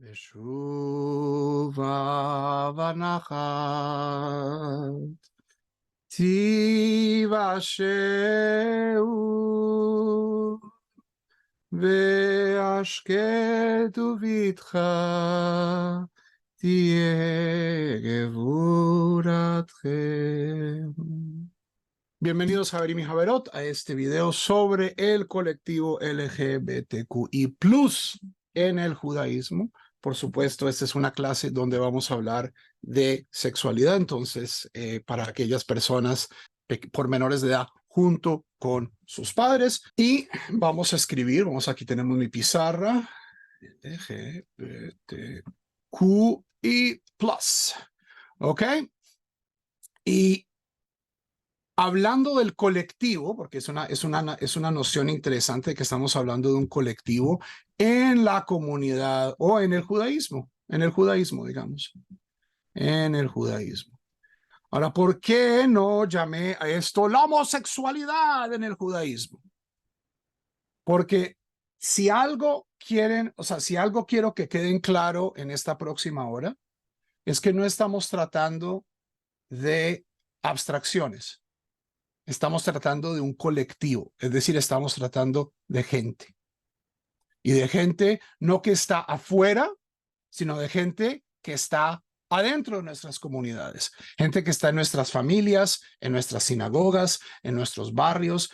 Beshuva v'nachat tivasheu ve'ashket uvitcha tieh gevuratchem. Bienvenidos Javerim y Javerot a este video sobre el colectivo LGBTQI+ en el judaísmo. Por supuesto, esta es una clase donde vamos a hablar de sexualidad, entonces para aquellas personas por menores de edad junto con sus padres. Y vamos a escribir, aquí tenemos mi pizarra, LGBTQI+, ¿ok? Y hablando del colectivo, porque es una noción interesante que estamos hablando de un colectivo en la comunidad o en el judaísmo, digamos, en el judaísmo. Ahora, ¿por qué no llamé a esto la homosexualidad en el judaísmo? Porque si algo quiero que queden claro en esta próxima hora, es que no estamos tratando de abstracciones. Estamos tratando de un colectivo, es decir, estamos tratando de gente. Y de gente no que está afuera, sino de gente que está adentro de nuestras comunidades. Gente que está en nuestras familias, en nuestras sinagogas, en nuestros barrios,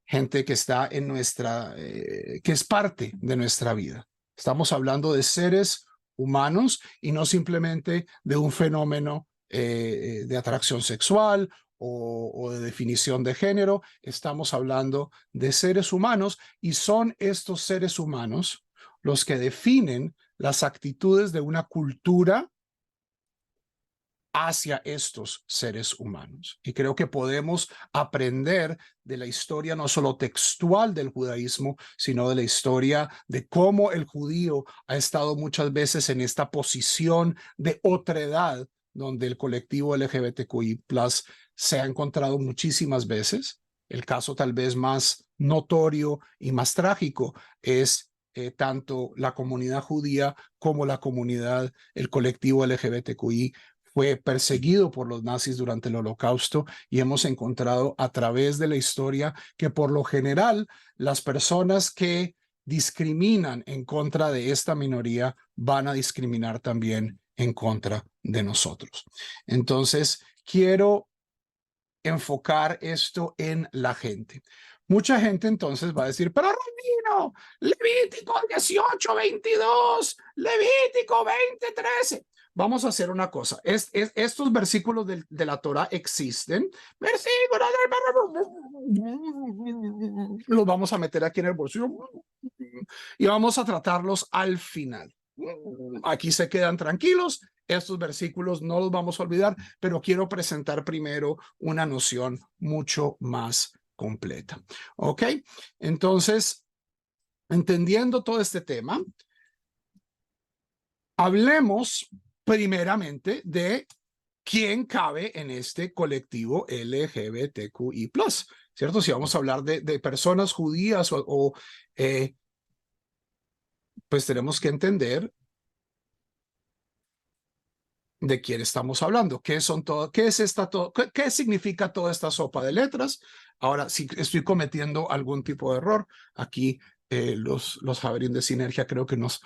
gente que está en que es parte de nuestra vida. Estamos hablando de seres humanos y no simplemente de un fenómeno de atracción sexual o de definición de género. Estamos hablando de seres humanos y son estos seres humanos los que definen las actitudes de una cultura hacia estos seres humanos. Y creo que podemos aprender de la historia no solo textual del judaísmo, sino de la historia de cómo el judío ha estado muchas veces en esta posición de otredad, donde el colectivo LGBTQI+ se ha encontrado muchísimas veces. El caso tal vez más notorio y más trágico es tanto la comunidad judía como el colectivo LGBTQI fue perseguido por los nazis durante el Holocausto, y hemos encontrado a través de la historia que por lo general las personas que discriminan en contra de esta minoría van a discriminar también en contra de nosotros. Entonces, quiero enfocar esto en la gente. Mucha gente entonces va a decir, pero Rabino, Levítico 18:22, Levítico 20:13. Vamos a hacer una cosa. Estos versículos de la Torah existen. Versículos los vamos a meter aquí en el bolsillo y vamos a tratarlos al final. Aquí se quedan tranquilos. Estos versículos no los vamos a olvidar, pero quiero presentar primero una noción mucho más completa. ¿Ok? Entonces, entendiendo todo este tema, hablemos primeramente de quién cabe en este colectivo LGBTQI+, ¿cierto? Si vamos a hablar de personas judías pues tenemos que entender de quién estamos hablando, qué significa toda esta sopa de letras. Ahora, si estoy cometiendo algún tipo de error, aquí los Javerim de Sinergia creo que nos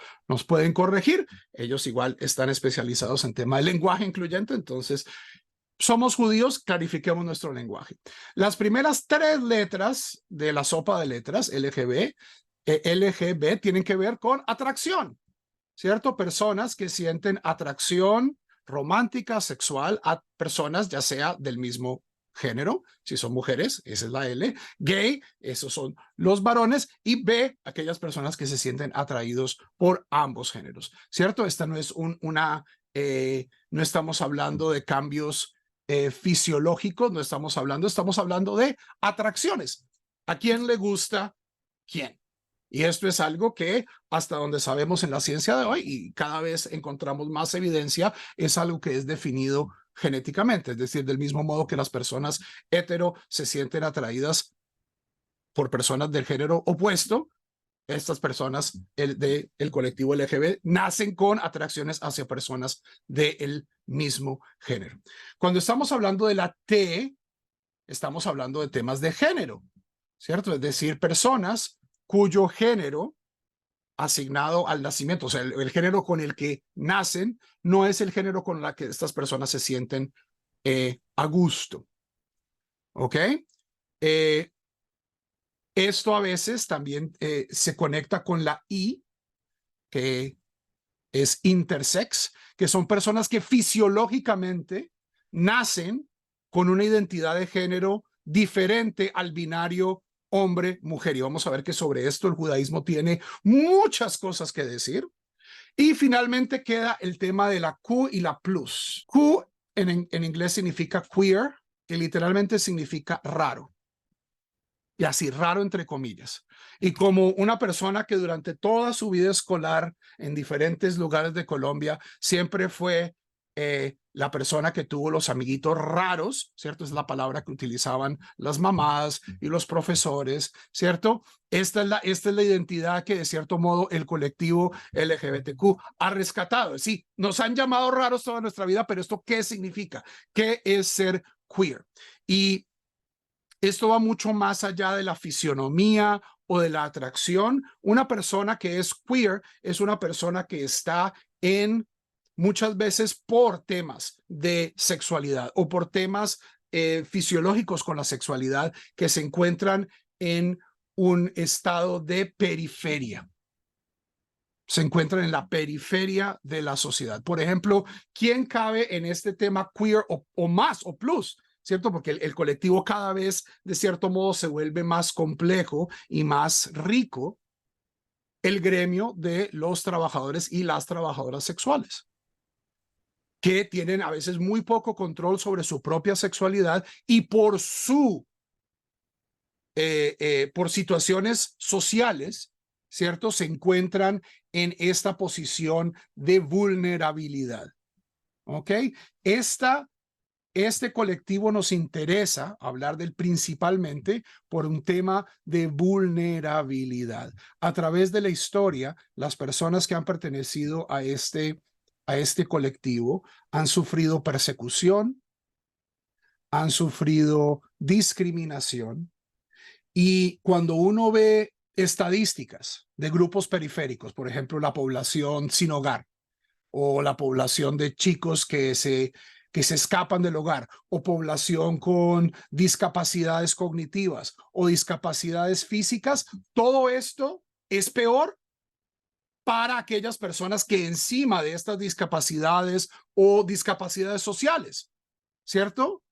pueden corregir. Ellos igual están especializados en tema de lenguaje incluyente, entonces somos judíos, clarifiquemos nuestro lenguaje. Las primeras 3 letras de la sopa de letras, LGB, tienen que ver con atracción, ¿cierto? Personas que sienten atracción romántica, sexual a personas ya sea del mismo género, si son mujeres, esa es la L, gay, esos son los varones, y B, aquellas personas que se sienten atraídos por ambos géneros, ¿cierto? Esta no es no estamos hablando de cambios fisiológicos, estamos hablando de atracciones. ¿A quién le gusta quién? Y esto es algo que hasta donde sabemos en la ciencia de hoy, y cada vez encontramos más evidencia, es algo que es definido genéticamente, es decir, del mismo modo que las personas hetero se sienten atraídas por personas del género opuesto, estas personas del colectivo LGBT nacen con atracciones hacia personas del mismo género. Cuando estamos hablando de la T, estamos hablando de temas de género, ¿cierto? Es decir, personas cuyo género asignado al nacimiento, o sea, el género con el que nacen, no es el género con el que estas personas se sienten a gusto. ¿Ok? Esto a veces también se conecta con la I, que es intersex, que son personas que fisiológicamente nacen con una identidad de género diferente al binario hombre-mujer. Y vamos a ver que sobre esto el judaísmo tiene muchas cosas que decir. Y finalmente queda el tema de la Q y la plus. Q en inglés significa queer, que literalmente significa raro. Y así, raro entre comillas. Y como una persona que durante toda su vida escolar en diferentes lugares de Colombia siempre fue la persona que tuvo los amiguitos raros, ¿cierto? Es la palabra que utilizaban las mamás y los profesores, ¿cierto? Esta es la identidad que de cierto modo el colectivo LGBTQ ha rescatado. Sí, nos han llamado raros toda nuestra vida, pero ¿esto qué significa? ¿Qué es ser queer? Y esto va mucho más allá de la fisionomía o de la atracción. Una persona que es queer es una persona que está en muchas veces por temas de sexualidad o por temas fisiológicos con la sexualidad que se encuentran en un estado de periferia. Se encuentran en la periferia de la sociedad. Por ejemplo, ¿quién cabe en este tema queer o más o plus? ¿Cierto? Porque el colectivo cada vez, de cierto modo, se vuelve más complejo y más rico. El gremio de los trabajadores y las trabajadoras sexuales, que tienen a veces muy poco control sobre su propia sexualidad y por por situaciones sociales, ¿cierto? Se encuentran en esta posición de vulnerabilidad. ¿Ok? Este colectivo nos interesa hablar del principalmente por un tema de vulnerabilidad. A través de la historia, las personas que han pertenecido a este colectivo han sufrido persecución, han sufrido discriminación, y cuando uno ve estadísticas de grupos periféricos, por ejemplo, la población sin hogar o la población de chicos que se escapan del hogar o población con discapacidades cognitivas o discapacidades físicas, todo esto es peor para aquellas personas que encima de estas discapacidades o discapacidades sociales, ¿cierto?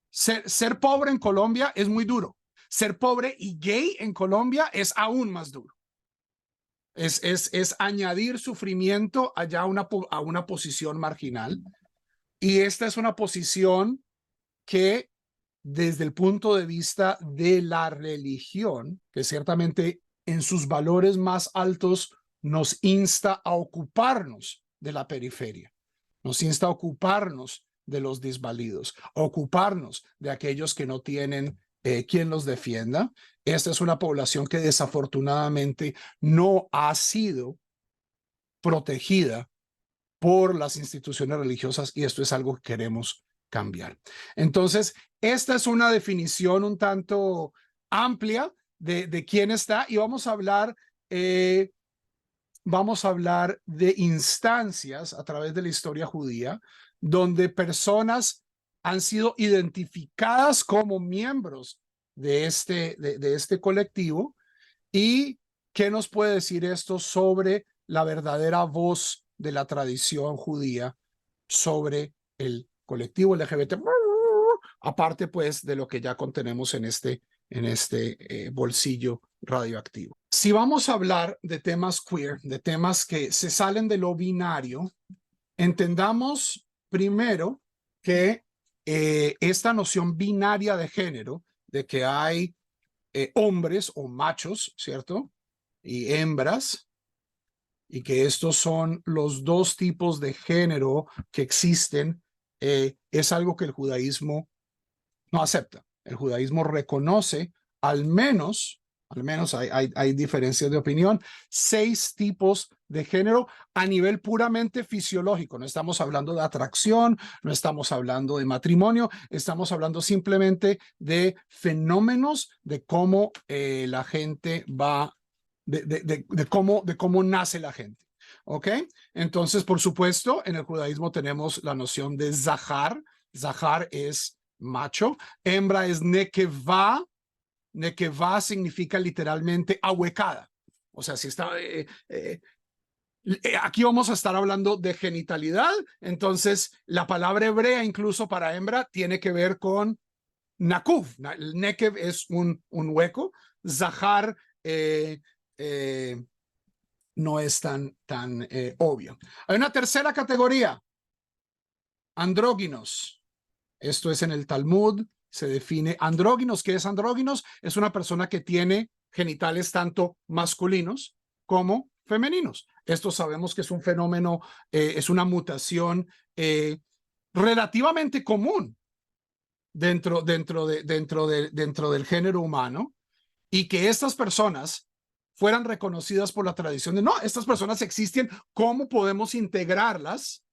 Ser pobre en Colombia es muy duro. Ser pobre y gay en Colombia es aún más duro. Es añadir sufrimiento allá a una posición marginal. Y esta es una posición que desde el punto de vista de la religión, que ciertamente en sus valores más altos nos insta a ocuparnos de la periferia, nos insta a ocuparnos de los desvalidos, a ocuparnos de aquellos que no tienen quien los defienda. Esta es una población que desafortunadamente no ha sido protegida por las instituciones religiosas y esto es algo que queremos cambiar. Entonces, esta es una definición un tanto amplia de quién está y vamos a hablar de instancias a través de la historia judía donde personas han sido identificadas como miembros de este colectivo. ¿Y qué nos puede decir esto sobre la verdadera voz de la tradición judía sobre el colectivo LGBT? Aparte, pues, de lo que ya contenemos en este bolsillo radioactivo. Si vamos a hablar de temas queer, de temas que se salen de lo binario, entendamos primero que esta noción binaria de género, de que hay hombres o machos, ¿cierto? Y hembras, y que estos son los dos tipos de género que existen, es algo que el judaísmo no acepta. El judaísmo reconoce al menos al menos hay diferencias de opinión, 6 tipos de género a nivel puramente fisiológico. No estamos hablando de atracción, no estamos hablando de matrimonio, estamos hablando simplemente de fenómenos de cómo la gente va, de cómo nace la gente. ¿Ok? Entonces, por supuesto, en el judaísmo tenemos la noción de zahar. Zahar es macho, hembra es nekevá. Nekevá significa literalmente ahuecada. O sea, si está... aquí vamos a estar hablando de genitalidad, entonces la palabra hebrea incluso para hembra tiene que ver con nakuv. Nekev es un hueco, zahar no es tan obvio. Hay una tercera categoría, andróginos. Esto es en el Talmud, se define andróginos. ¿Qué es andróginos? Es una persona que tiene genitales tanto masculinos como femeninos. Esto sabemos que es un fenómeno, es una mutación relativamente común dentro del género humano, y que estas personas fueran reconocidas por la tradición de, no, estas personas existen, ¿cómo podemos integrarlas,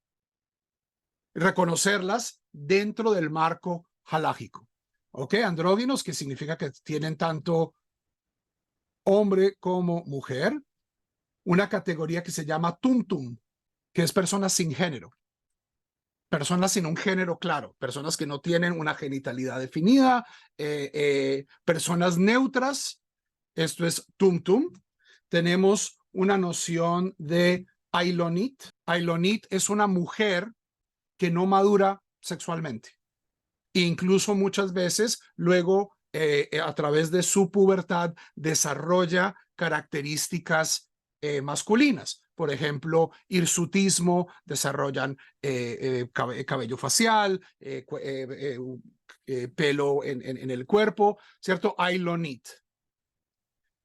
reconocerlas dentro del marco halágico? ¿Ok? Andróginos, que significa que tienen tanto hombre como mujer. Una categoría que se llama tumtum, que es personas sin género. Personas sin un género claro, personas que no tienen una genitalidad definida, personas neutras, esto es tumtum. Tenemos una noción de ailonit. Ailonit es una mujer que no madura sexualmente. E incluso muchas veces luego, a través de su pubertad, desarrolla características masculinas. Por ejemplo, hirsutismo, desarrollan cabello facial, pelo en el cuerpo, ¿cierto? Ailonit.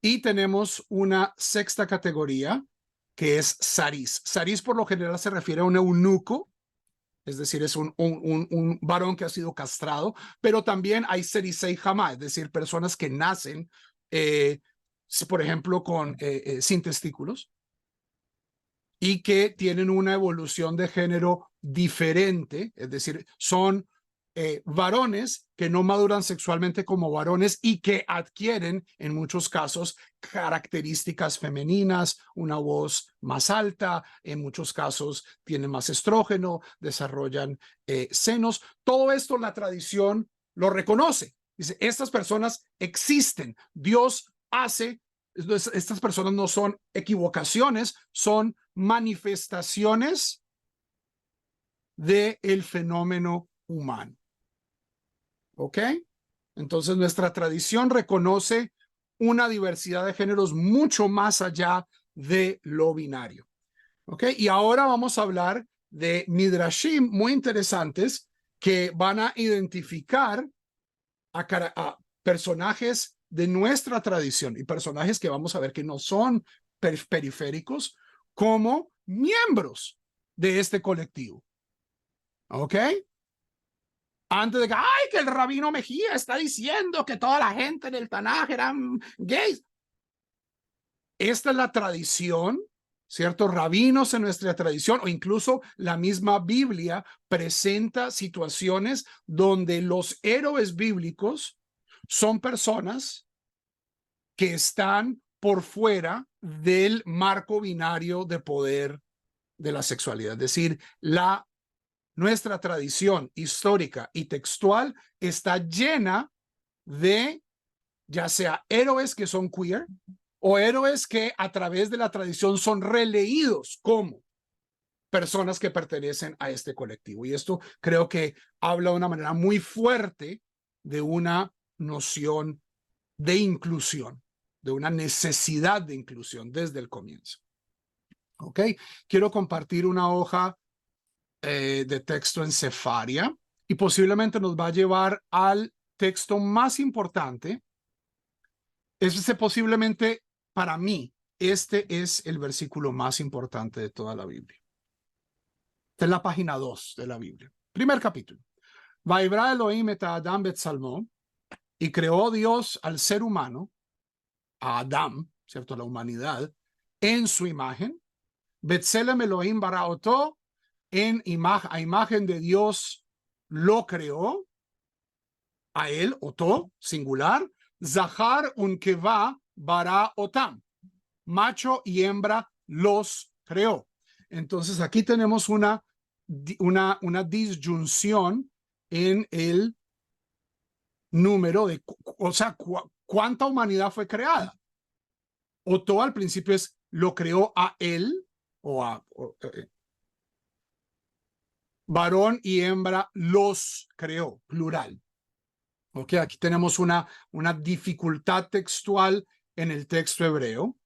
Y tenemos una sexta categoría que es saris. Saris por lo general se refiere a un eunuco, es decir, es un varón que ha sido castrado, pero también hay serisei jamá, es decir, personas que nacen, por ejemplo, sin testículos y que tienen una evolución de género diferente, es decir, son varones que no maduran sexualmente como varones y que adquieren en muchos casos características femeninas, una voz más alta, en muchos casos tienen más estrógeno, desarrollan senos. Todo esto la tradición lo reconoce. Dice, estas personas existen. Dios hace, estas personas no son equivocaciones, son manifestaciones del fenómeno humano. ¿Ok? Entonces nuestra tradición reconoce una diversidad de géneros mucho más allá de lo binario. ¿Ok? Y ahora vamos a hablar de midrashim muy interesantes que van a identificar a personajes de nuestra tradición y personajes que vamos a ver que no son periféricos como miembros de este colectivo. ¿Ok? Antes de que, ay, que el rabino Mejía está diciendo que toda la gente en el Tanaj eran gays. Esta es la tradición, ¿cierto? Rabinos en nuestra tradición, o incluso la misma Biblia presenta situaciones donde los héroes bíblicos son personas que están por fuera del marco binario de poder de la sexualidad. Es decir, nuestra tradición histórica y textual está llena de ya sea héroes que son queer o héroes que a través de la tradición son releídos como personas que pertenecen a este colectivo. Y esto creo que habla de una manera muy fuerte de una noción de inclusión, de una necesidad de inclusión desde el comienzo. ¿Ok? Quiero compartir una hoja de texto en Sefaria y posiblemente nos va a llevar al texto más importante. Posiblemente para mí, este es el versículo más importante de toda la Biblia. Esta es la página 2 de la Biblia. Primer capítulo. Vaibra Elohim et Adam betzalmo, y creó Dios al ser humano a Adán, ¿cierto? La humanidad, en su imagen. Betzelem Elohim bara oto, a imagen de Dios lo creó, a él, oto, singular. Zahar unkeva bara otam, macho y hembra los creó. Entonces aquí tenemos una disyunción en el número de, o sea, cuánta humanidad fue creada. Oto al principio es lo creó a él, varón y hembra los creó, plural. Ok, aquí tenemos una dificultad textual en el texto hebreo.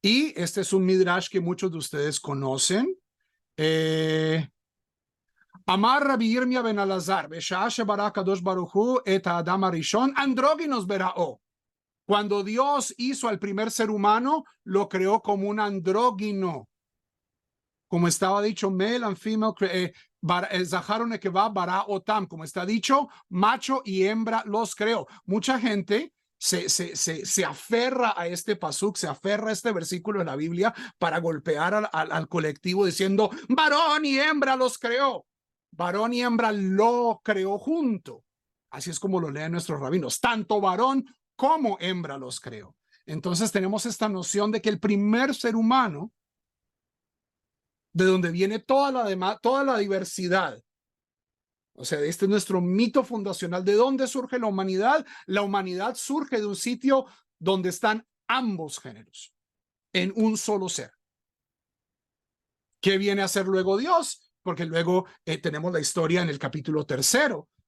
Y este es un midrash que muchos de ustedes conocen. Amar Rabbi Yirmia ben Elazar, Besha'ah shebará Kadosh Baruch Hu et Adam Arishon, andróginos bera'o. Cuando Dios hizo al primer ser humano, lo creó como un andrógino. Como estaba dicho, male and female, Zahar Nekeva bara otam, como está dicho, macho y hembra los creó. Mucha gente se aferra a este pasuk, se aferra a este versículo de la Biblia para golpear al colectivo diciendo, varón y hembra los creó. Varón y hembra lo creó junto. Así es como lo leen nuestros rabinos. Tanto varón como hembra los creó. Entonces tenemos esta noción de que el primer ser humano, de donde viene toda la diversidad. O sea, este es nuestro mito fundacional. ¿De dónde surge la humanidad? La humanidad surge de un sitio donde están ambos géneros en un solo ser. ¿Qué viene a hacer luego Dios? Porque luego tenemos la historia en el capítulo 3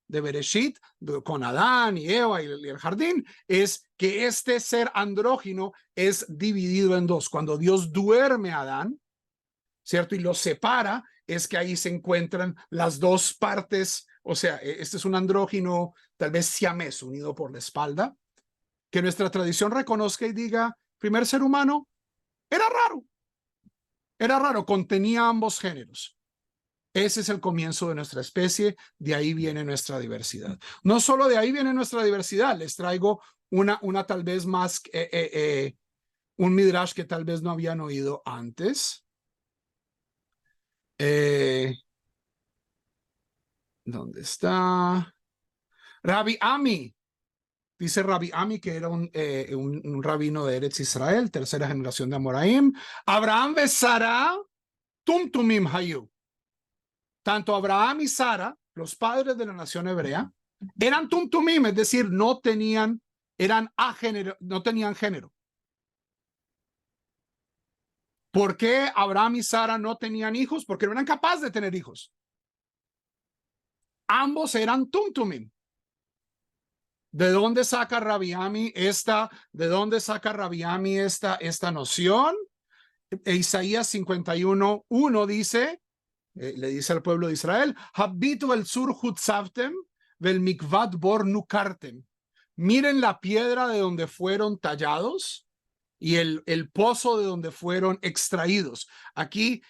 de Bereshit, con Adán y Eva y el jardín, es que este ser andrógino es dividido en dos. Cuando Dios duerme a Adán, ¿cierto? Y los separa, es que ahí se encuentran las dos partes, o sea, este es un andrógino tal vez siamés, unido por la espalda, que nuestra tradición reconozca y diga, primer ser humano, era raro, contenía ambos géneros. Ese es el comienzo de nuestra especie, de ahí viene nuestra diversidad. No solo de ahí viene nuestra diversidad, les traigo una tal vez más, un midrash que tal vez no habían oído antes. ¿Dónde está? Rabbi Ami. Dice Rabbi Ami, que era un rabino de Eretz Israel, tercera generación de Amoraim. Abraham ve Sara, tumtumim hayu. Tanto Abraham y Sara, los padres de la nación hebrea, eran tumtumim, es decir, no tenían género. ¿Por qué Abraham y Sara no tenían hijos? Porque no eran capaces de tener hijos. Ambos eran tumtumim. ¿De dónde saca Rabbi Ami esta noción? Isaías 51:1 dice, le dice al pueblo de Israel, Habitu el sur hutzavtem, vel mikvat bor nukartem. Miren la piedra de donde fueron tallados y el pozo de donde fueron extraídos. Aquí,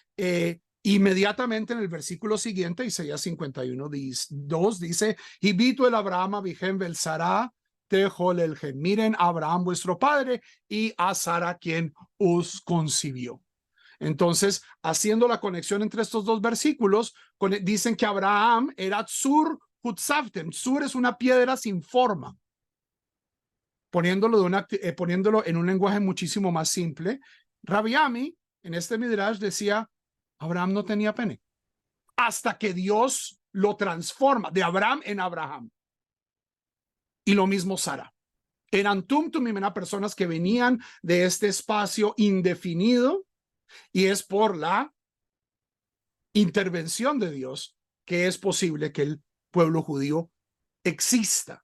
inmediatamente en el versículo siguiente, Isaías 51:2 dice, Hibitu el Abraham vigen vel Sara tejol el gen. Miren a Abraham vuestro padre y a Sara quien os concibió. Entonces, haciendo la conexión entre estos dos versículos, dicen que Abraham era Tsur Hutzavtem. Tsur es una piedra sin forma. Poniéndolo en un lenguaje muchísimo más simple, Rabbi Ami, en este midrash, decía, Abraham no tenía pene. Hasta que Dios lo transforma de Abraham en Abraham. Y lo mismo Sara. Eran tumtumim, eran personas que venían de este espacio indefinido, y es por la intervención de Dios que es posible que el pueblo judío exista,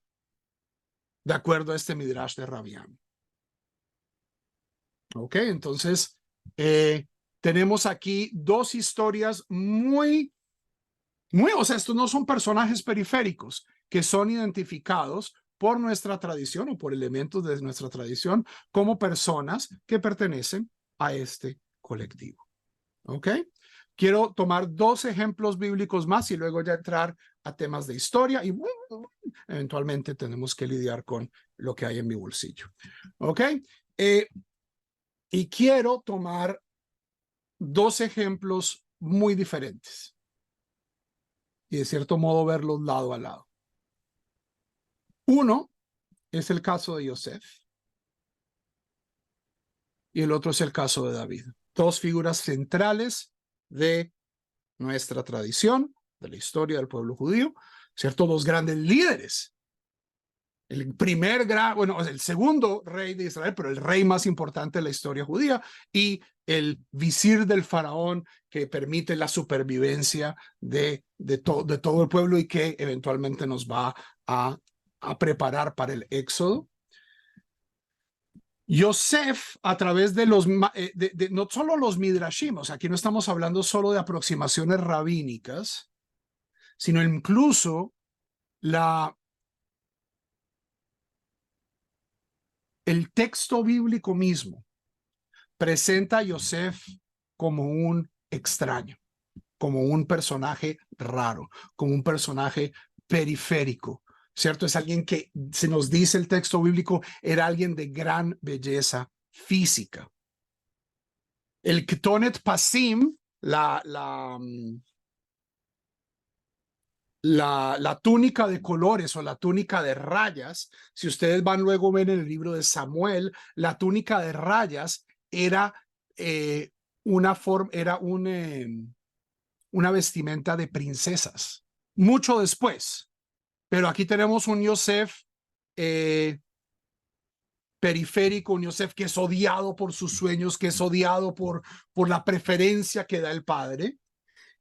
de acuerdo a este midrash de Rabbi Ami. Ok, entonces tenemos aquí dos historias o sea, estos no son personajes periféricos que son identificados por nuestra tradición o por elementos de nuestra tradición como personas que pertenecen a este colectivo. ¿Ok? Quiero tomar dos ejemplos bíblicos más y luego ya entrar a temas de historia y eventualmente tenemos que lidiar con lo que hay en mi bolsillo. ¿Ok? Y quiero tomar dos ejemplos muy diferentes y de cierto modo verlos lado a lado. Uno es el caso de Yosef y el otro es el caso de David. Dos figuras centrales de nuestra tradición, de la historia del pueblo judío, ¿cierto? Dos grandes líderes. El el segundo rey de Israel, pero el rey más importante de la historia judía, y el visir del faraón que permite la supervivencia de todo el pueblo y que eventualmente nos va a preparar para el éxodo. Yosef, a través de no solo los midrashim, o sea, aquí no estamos hablando solo de aproximaciones rabínicas, sino incluso el texto bíblico mismo presenta a Yosef como un extraño, como un personaje raro, como un personaje periférico, ¿cierto? Es alguien que, se nos dice el texto bíblico, era alguien de gran belleza física. El Ketonet Pasim, la túnica de colores o la túnica de rayas, si ustedes van luego ven en el libro de Samuel, la túnica de rayas era una vestimenta de princesas. Mucho después, pero aquí tenemos un Yosef periférico, un Yosef que es odiado por sus sueños, que es odiado por la preferencia que da el padre,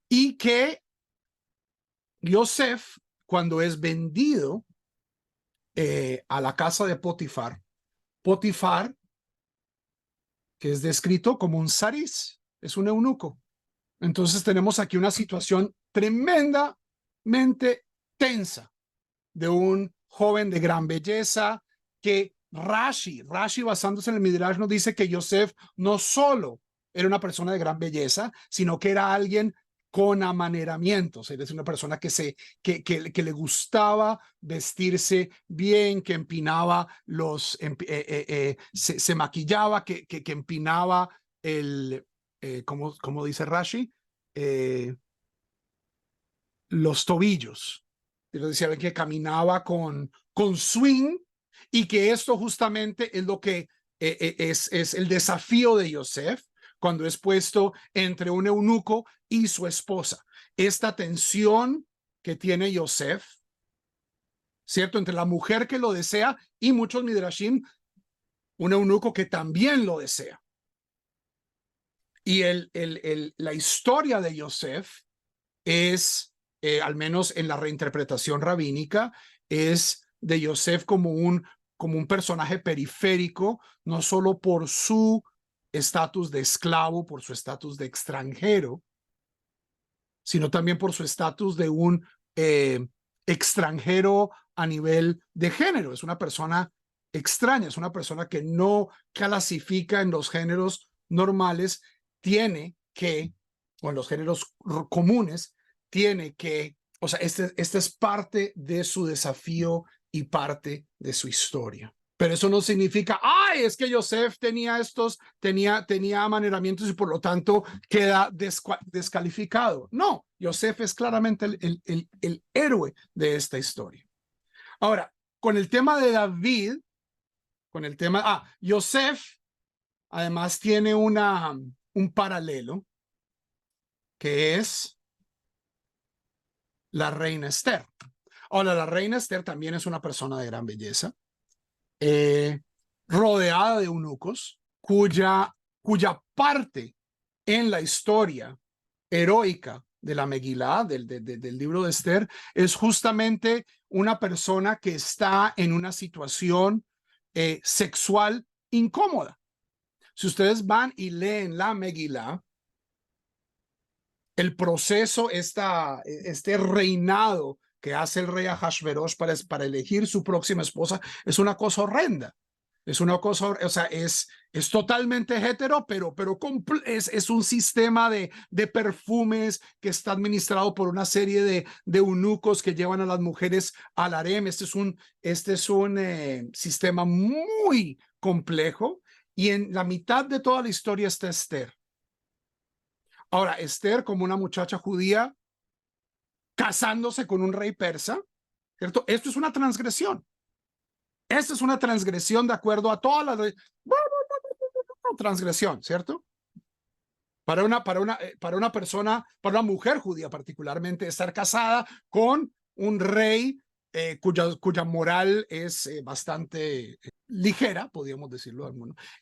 y que Yosef, cuando es vendido a la casa de Potifar, que es descrito como un zariz, es un eunuco. Entonces tenemos aquí una situación tremendamente tensa de un joven de gran belleza que Rashi, basándose en el Midrash, nos dice que Yosef no solo era una persona de gran belleza, sino que era alguien con amaneramientos, es una persona que le gustaba vestirse bien, que empinaba se maquillaba, que empinaba como dice Rashi, los tobillos. Decía que caminaba con swing, y que esto justamente es lo que es el desafío de Yosef cuando es puesto entre un eunuco y su esposa. Esta tensión que tiene Yosef, ¿cierto? Entre la mujer que lo desea y muchos midrashim, un eunuco que también lo desea. Y la historia de Yosef es, al menos en la reinterpretación rabínica, es de Yosef como un personaje periférico, no solo por su estatus de esclavo, por su estatus de extranjero, sino también por su estatus de un extranjero a nivel de género. Es una persona extraña, es una persona que no clasifica en los géneros normales, o en los géneros comunes, o sea, este es parte de su desafío y parte de su historia. Pero eso no significa, ay, es que Yosef tenía amaneramientos y por lo tanto queda descalificado. No, Yosef es claramente el héroe de esta historia. Ahora, con el tema de David, Yosef además tiene un paralelo, que es la reina Esther. Ahora, la reina Esther también es una persona de gran belleza, rodeada de eunucos, cuya parte en la historia heroica de la Megilá, del libro de Esther, es justamente una persona que está en una situación sexual incómoda. Si ustedes van y leen la Megilá, el proceso, este reinado que hace el rey Ahasverosh para elegir su próxima esposa, es una cosa horrenda. Es una cosa, o sea, es totalmente hetero, pero es un sistema de perfumes que está administrado por una serie de eunucos que llevan a las mujeres al harem. Este es un sistema muy complejo, Y en la mitad de toda la historia está Esther. Ahora, Esther, como una muchacha judía, casándose con un rey persa, ¿cierto? Esto es una transgresión. Esto es una transgresión de acuerdo a todas las transgresión, ¿cierto? Para una persona, para una mujer judía particularmente, estar casada con un rey cuya moral es bastante ligera, podríamos decirlo.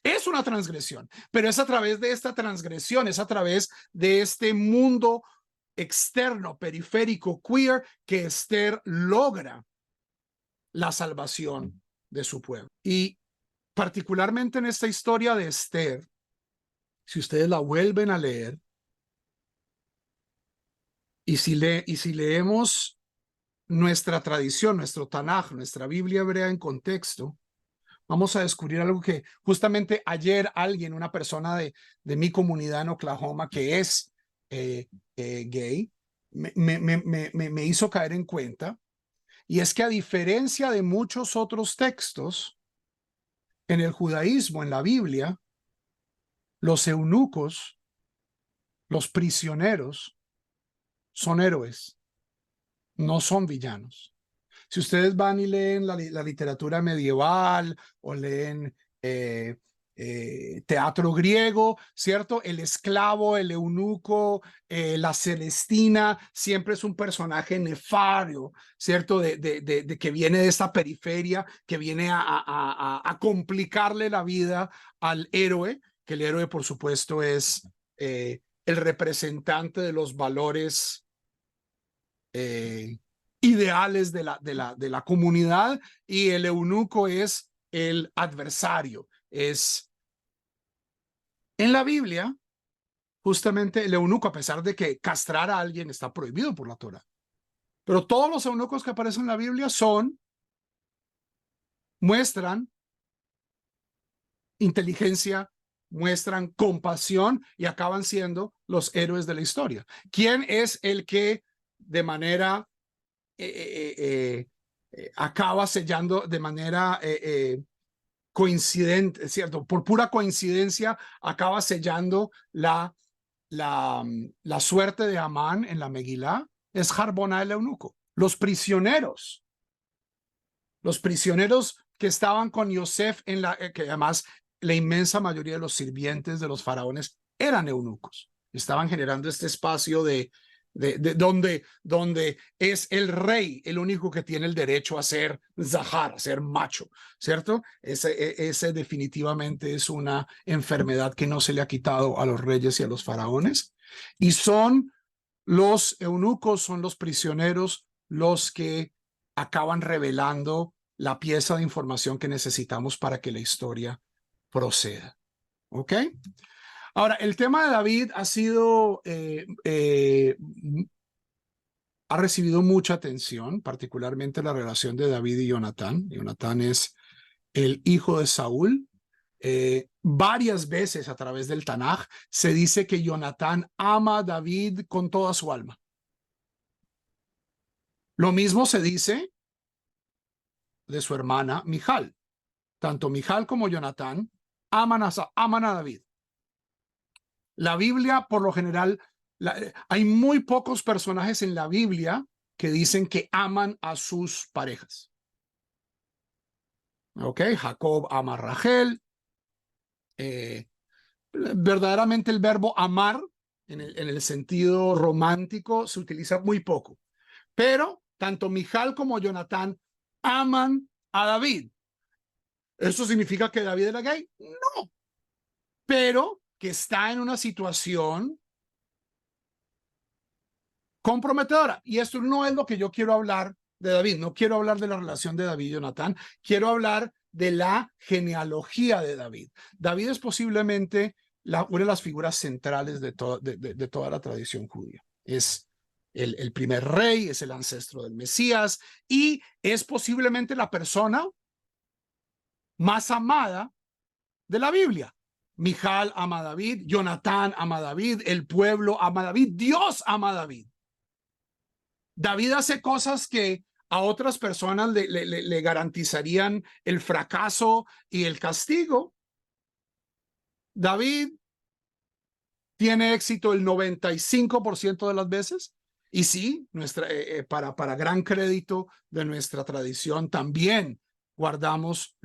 Es una transgresión, pero es a través de esta transgresión, es a través de este mundo externo, periférico, queer, que Esther logra la salvación de su pueblo. Y particularmente en esta historia de Esther, si ustedes la vuelven a leer, y si leemos nuestra tradición, nuestro Tanaj, nuestra Biblia hebrea en contexto, vamos a descubrir algo que justamente ayer alguien, una persona de mi comunidad en Oklahoma que es gay, me hizo caer en cuenta, y es que a diferencia de muchos otros textos en el judaísmo, en la Biblia, los eunucos, los prisioneros, son héroes, no son villanos. Si ustedes van y leen la literatura medieval o leen teatro griego, ¿cierto? El esclavo, el eunuco, la Celestina, siempre es un personaje nefario, ¿cierto? De que viene de esta periferia, que viene a complicarle la vida al héroe, que el héroe, por supuesto, es el representante de los valores ideales de la comunidad, y el eunuco es el adversario. Es en la Biblia, justamente el eunuco, a pesar de que castrar a alguien está prohibido por la Torá, pero todos los eunucos que aparecen en la Biblia muestran inteligencia, muestran compasión y acaban siendo los héroes de la historia. ¿Quién es el que de manera acaba sellando de manera coincidente, ¿cierto? Por pura coincidencia, acaba sellando la suerte de Amán en la Megilá? Es Harbona el eunuco. Los prisioneros que estaban con Yosef que además la inmensa mayoría de los sirvientes de los faraones eran eunucos. Estaban generando este espacio de donde es el rey el único que tiene el derecho a ser zahar, a ser macho, ¿cierto? Ese definitivamente es una enfermedad que no se le ha quitado a los reyes y a los faraones. Y son los eunucos, son los prisioneros los que acaban revelando la pieza de información que necesitamos para que la historia proceda. ¿Ok? Ahora, el tema de David ha recibido mucha atención, particularmente la relación de David y Jonatán. Jonatán es el hijo de Saúl. Varias veces a través del Tanaj se dice que Jonatán ama a David con toda su alma. Lo mismo se dice de su hermana Mijal. Tanto Mijal como Jonatán aman a David. La Biblia, por lo general, hay muy pocos personajes en la Biblia que dicen que aman a sus parejas. ¿Ok? Jacob ama a Rachel. Verdaderamente el verbo amar, en el sentido romántico, se utiliza muy poco. Pero tanto Mijal como Jonatán aman a David. ¿Eso significa que David era gay? No. Pero que está en una situación comprometedora. Y esto no es lo que yo quiero hablar de David. No quiero hablar de la relación de David y Jonatán. Quiero hablar de la genealogía de David. David es posiblemente una de las figuras centrales de toda la tradición judía. Es el primer rey, es el ancestro del Mesías y es posiblemente la persona más amada de la Biblia. Mijal ama a David, Jonatán ama a David, el pueblo ama a David, Dios ama a David. David hace cosas que a otras personas le garantizarían el fracaso y el castigo, David tiene éxito el 95% de las veces. Y sí, para gran crédito de nuestra tradición, también guardamos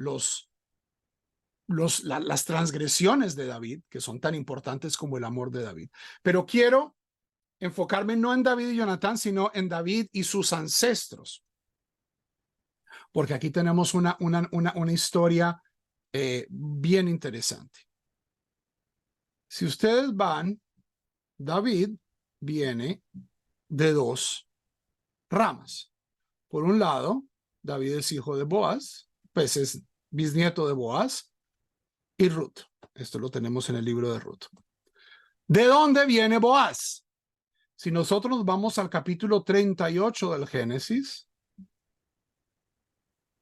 las transgresiones de David, que son tan importantes como el amor de David. Pero quiero enfocarme no en David y Jonatán, sino en David y sus ancestros. Porque aquí tenemos una historia bien interesante. Si ustedes van, David viene de dos ramas. Por un lado, David es hijo de Boaz, pues es bisnieto de Boaz, y Ruth. Esto lo tenemos en el libro de Ruth. ¿De dónde viene Boaz? Si nosotros nos vamos al capítulo 38 del Génesis,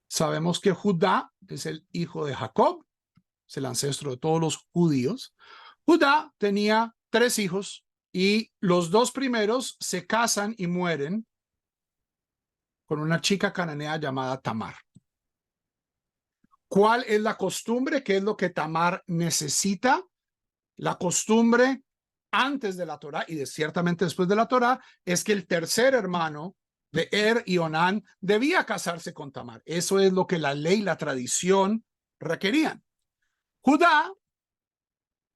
sabemos que Judá es el hijo de Jacob, es el ancestro de todos los judíos. Judá tenía 3 hijos y los 2 primeros se casan y mueren con una chica cananea llamada Tamar. ¿Cuál es la costumbre? ¿Qué es lo que Tamar necesita? La costumbre antes de la Torá y ciertamente después de la Torá es que el tercer hermano de y Onán debía casarse con Tamar. Eso es lo que la ley, la tradición requerían. Judá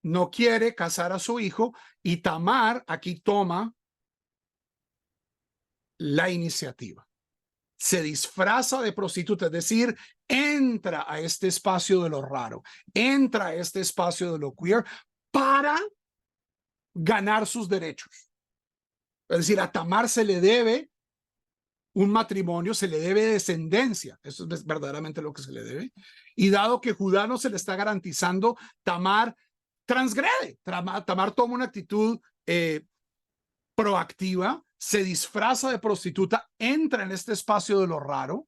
no quiere casar a su hijo y Tamar aquí toma la iniciativa. Se disfraza de prostituta, es decir, entra a este espacio de lo raro, entra a este espacio de lo queer para ganar sus derechos. Es decir, a Tamar se le debe un matrimonio, se le debe descendencia. Eso es verdaderamente lo que se le debe. Y dado que Judá no se le está garantizando, Tamar transgrede. Tamar toma una actitud proactiva, se disfraza de prostituta, entra en este espacio de lo raro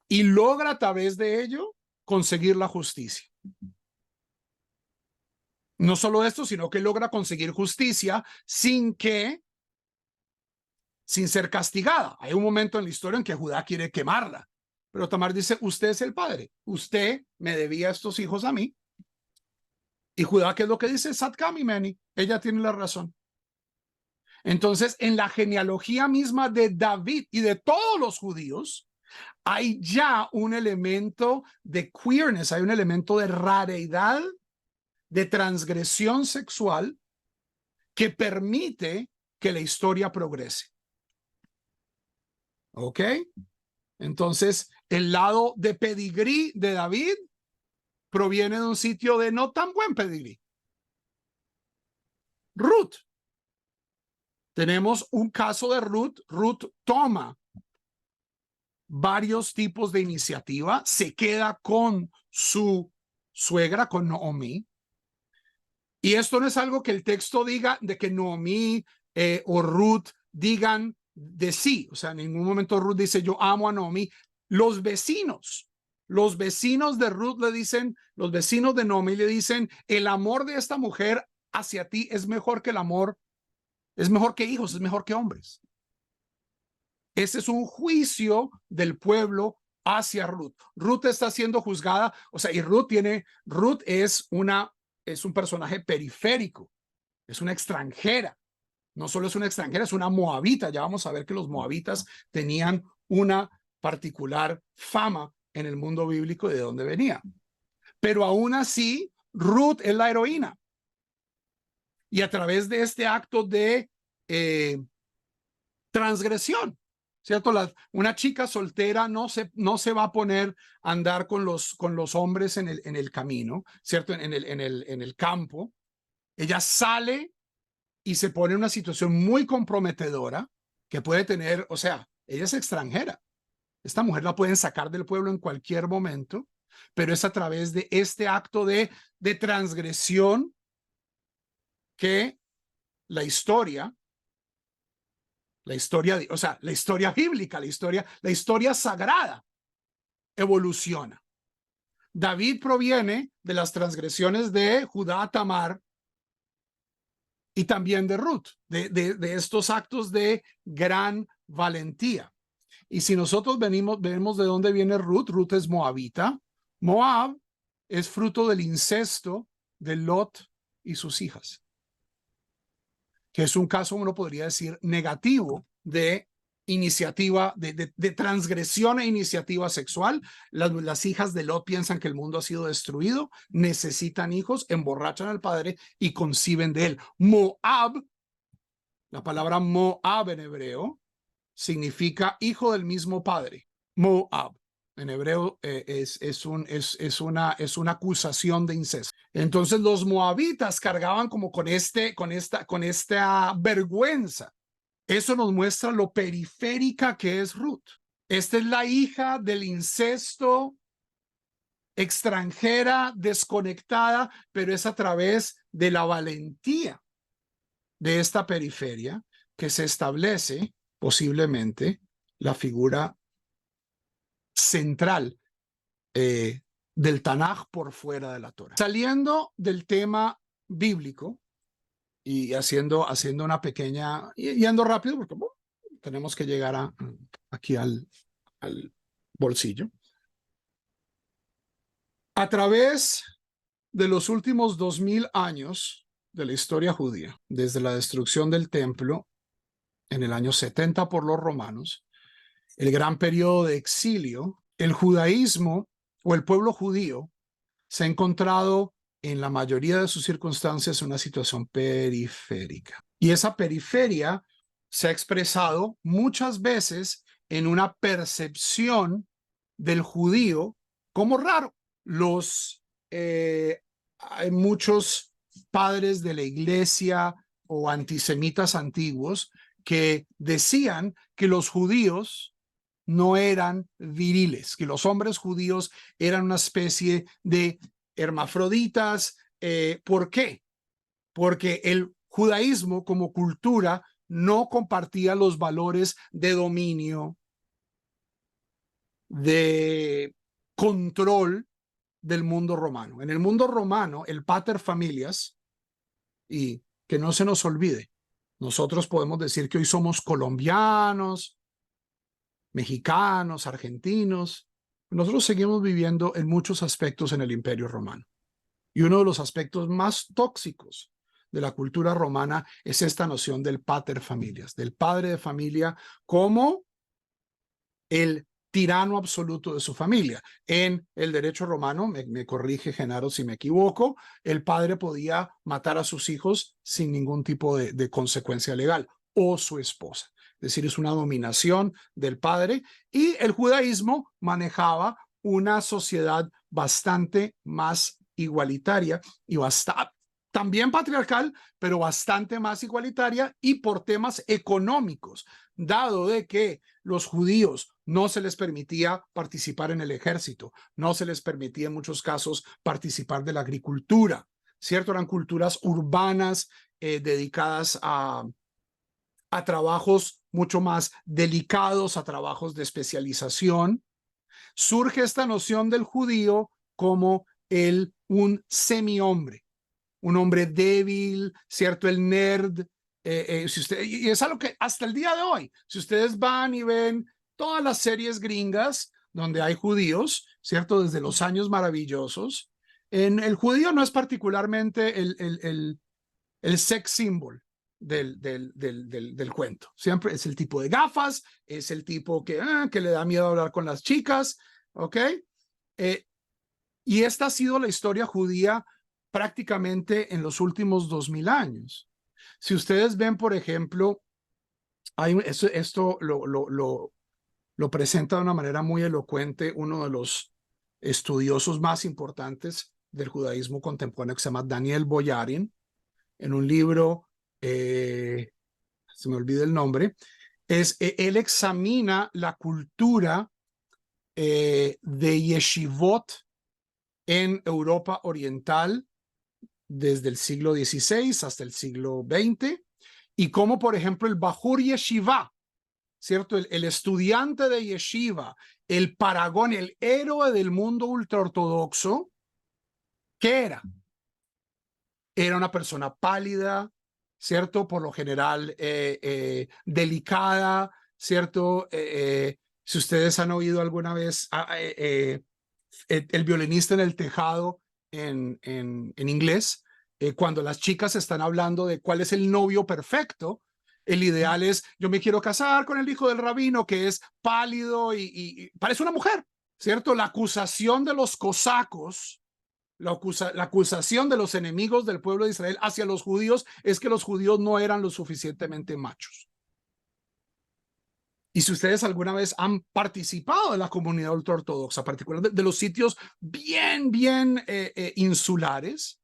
y logra a través de ello conseguir la justicia. No solo esto, sino que logra conseguir justicia sin ser castigada. Hay un momento en la historia en que Judá quiere quemarla, pero Tamar dice, usted es el padre, usted me debía estos hijos a mí. Y Judá, ¿qué es lo que dice? Satkami meni, ella tiene la razón. Entonces, en la genealogía misma de David y de todos los judíos, hay ya un elemento de queerness, hay un elemento de rareidad, de transgresión sexual que permite que la historia progrese. ¿Ok? Entonces, el lado de pedigrí de David proviene de un sitio de no tan buen pedigrí. Ruth. Tenemos un caso de Ruth. Ruth toma varios tipos de iniciativa, se queda con su suegra, con Naomi. Y esto no es algo que el texto diga de que Naomi o Ruth digan de sí. O sea, en ningún momento Ruth dice yo amo a Naomi. Los vecinos de Ruth le dicen, los vecinos de Naomi le dicen, el amor de esta mujer hacia ti es mejor que el amor, es mejor que hijos, es mejor que hombres. Ese es un juicio del pueblo hacia Ruth. Ruth está siendo juzgada, o sea, y Ruth es un personaje periférico, es una extranjera. No solo es una extranjera, es una moabita. Ya vamos a ver que los moabitas tenían una particular fama en el mundo bíblico de dónde venía. Pero aún así, Ruth es la heroína. Y a través de este acto de transgresión, ¿cierto? Una chica soltera no se va a poner a andar con los hombres en el camino, ¿cierto? En el campo. Ella sale y se pone en una situación muy comprometedora que puede tener, o sea, ella es extranjera. Esta mujer la pueden sacar del pueblo en cualquier momento, pero es a través de este acto de transgresión que la historia bíblica, la historia sagrada evoluciona. David proviene de las transgresiones de Judá, Tamar y también de Ruth, de estos actos de gran valentía. Y si nosotros vemos de dónde viene Ruth, Ruth es moabita. Moab es fruto del incesto de Lot y sus hijas, que es un caso, uno podría decir, negativo de iniciativa, de transgresión e iniciativa sexual. Las hijas de Lot piensan que el mundo ha sido destruido, necesitan hijos, emborrachan al padre y conciben de él. Moab, la palabra Moab en hebreo, significa hijo del mismo padre. Moab en hebreo es una acusación de incesto. Entonces los moabitas cargaban como con esta vergüenza. Eso nos muestra lo periférica que es Ruth. Esta es la hija del incesto, extranjera, desconectada, pero es a través de la valentía de esta periferia que se establece posiblemente la figura central del Tanaj por fuera de la Torah. Saliendo del tema bíblico y haciendo una pequeña, yendo rápido porque tenemos que llegar aquí al bolsillo. A través de los últimos 2000 años de la historia judía, desde la destrucción del templo en el año 70 por los romanos, el gran periodo de exilio, el judaísmo o el pueblo judío se ha encontrado en la mayoría de sus circunstancias en una situación periférica. Y esa periferia se ha expresado muchas veces en una percepción del judío como raro. Hay muchos padres de la iglesia o antisemitas antiguos que decían que los judíos no eran viriles, que los hombres judíos eran una especie de hermafroditas. ¿Por qué? Porque el judaísmo como cultura no compartía los valores de dominio, de control del mundo romano. En el mundo romano, el pater familias, y que no se nos olvide, nosotros podemos decir que hoy somos colombianos, mexicanos, argentinos. Nosotros seguimos viviendo en muchos aspectos en el Imperio Romano. Y uno de los aspectos más tóxicos de la cultura romana es esta noción del pater familias, del padre de familia como el tirano absoluto de su familia. En el derecho romano, me corrige Genaro si me equivoco, el padre podía matar a sus hijos sin ningún tipo de consecuencia legal, o su esposa. Es decir, es una dominación del padre, y el judaísmo manejaba una sociedad bastante más igualitaria y también patriarcal, pero bastante más igualitaria, y por temas económicos, dado de que los judíos no se les permitía participar en el ejército, no se les permitía en muchos casos participar de la agricultura, ¿cierto? Eran culturas urbanas dedicadas a trabajos mucho más delicados, a trabajos de especialización. Surge esta noción del judío como un semi-hombre, un hombre débil, ¿cierto? El nerd. Y es algo que hasta el día de hoy, si ustedes van y ven todas las series gringas donde hay judíos, ¿cierto? Desde los años maravillosos, el judío no es particularmente el sex symbol del cuento. Siempre es el tipo de gafas, es el tipo que le da miedo hablar con las chicas, ¿ok? Y esta ha sido la historia judía prácticamente en los últimos 2000 años. Si ustedes ven, por ejemplo, esto lo presenta de una manera muy elocuente uno de los estudiosos más importantes del judaísmo contemporáneo, que se llama Daniel Boyarin, en un libro, se me olvida el nombre, él examina la cultura de yeshivot en Europa Oriental desde el siglo XVI hasta el siglo XX, y cómo, por ejemplo, el Bajur Yeshiva, ¿cierto? El estudiante de yeshiva, el paragón, el héroe del mundo ultraortodoxo, ¿qué era? Era una persona pálida, ¿cierto? Por lo general delicada, ¿cierto? Si ustedes han oído alguna vez el violinista en el tejado, en inglés, cuando las chicas están hablando de cuál es el novio perfecto, el ideal es, yo me quiero casar con el hijo del rabino que es pálido y parece una mujer, ¿cierto? La acusación de los cosacos, la acusación de los enemigos del pueblo de Israel hacia los judíos es que los judíos no eran lo suficientemente machos. Y si ustedes alguna vez han participado de la comunidad ultraortodoxa, particularmente de los sitios bien insulares,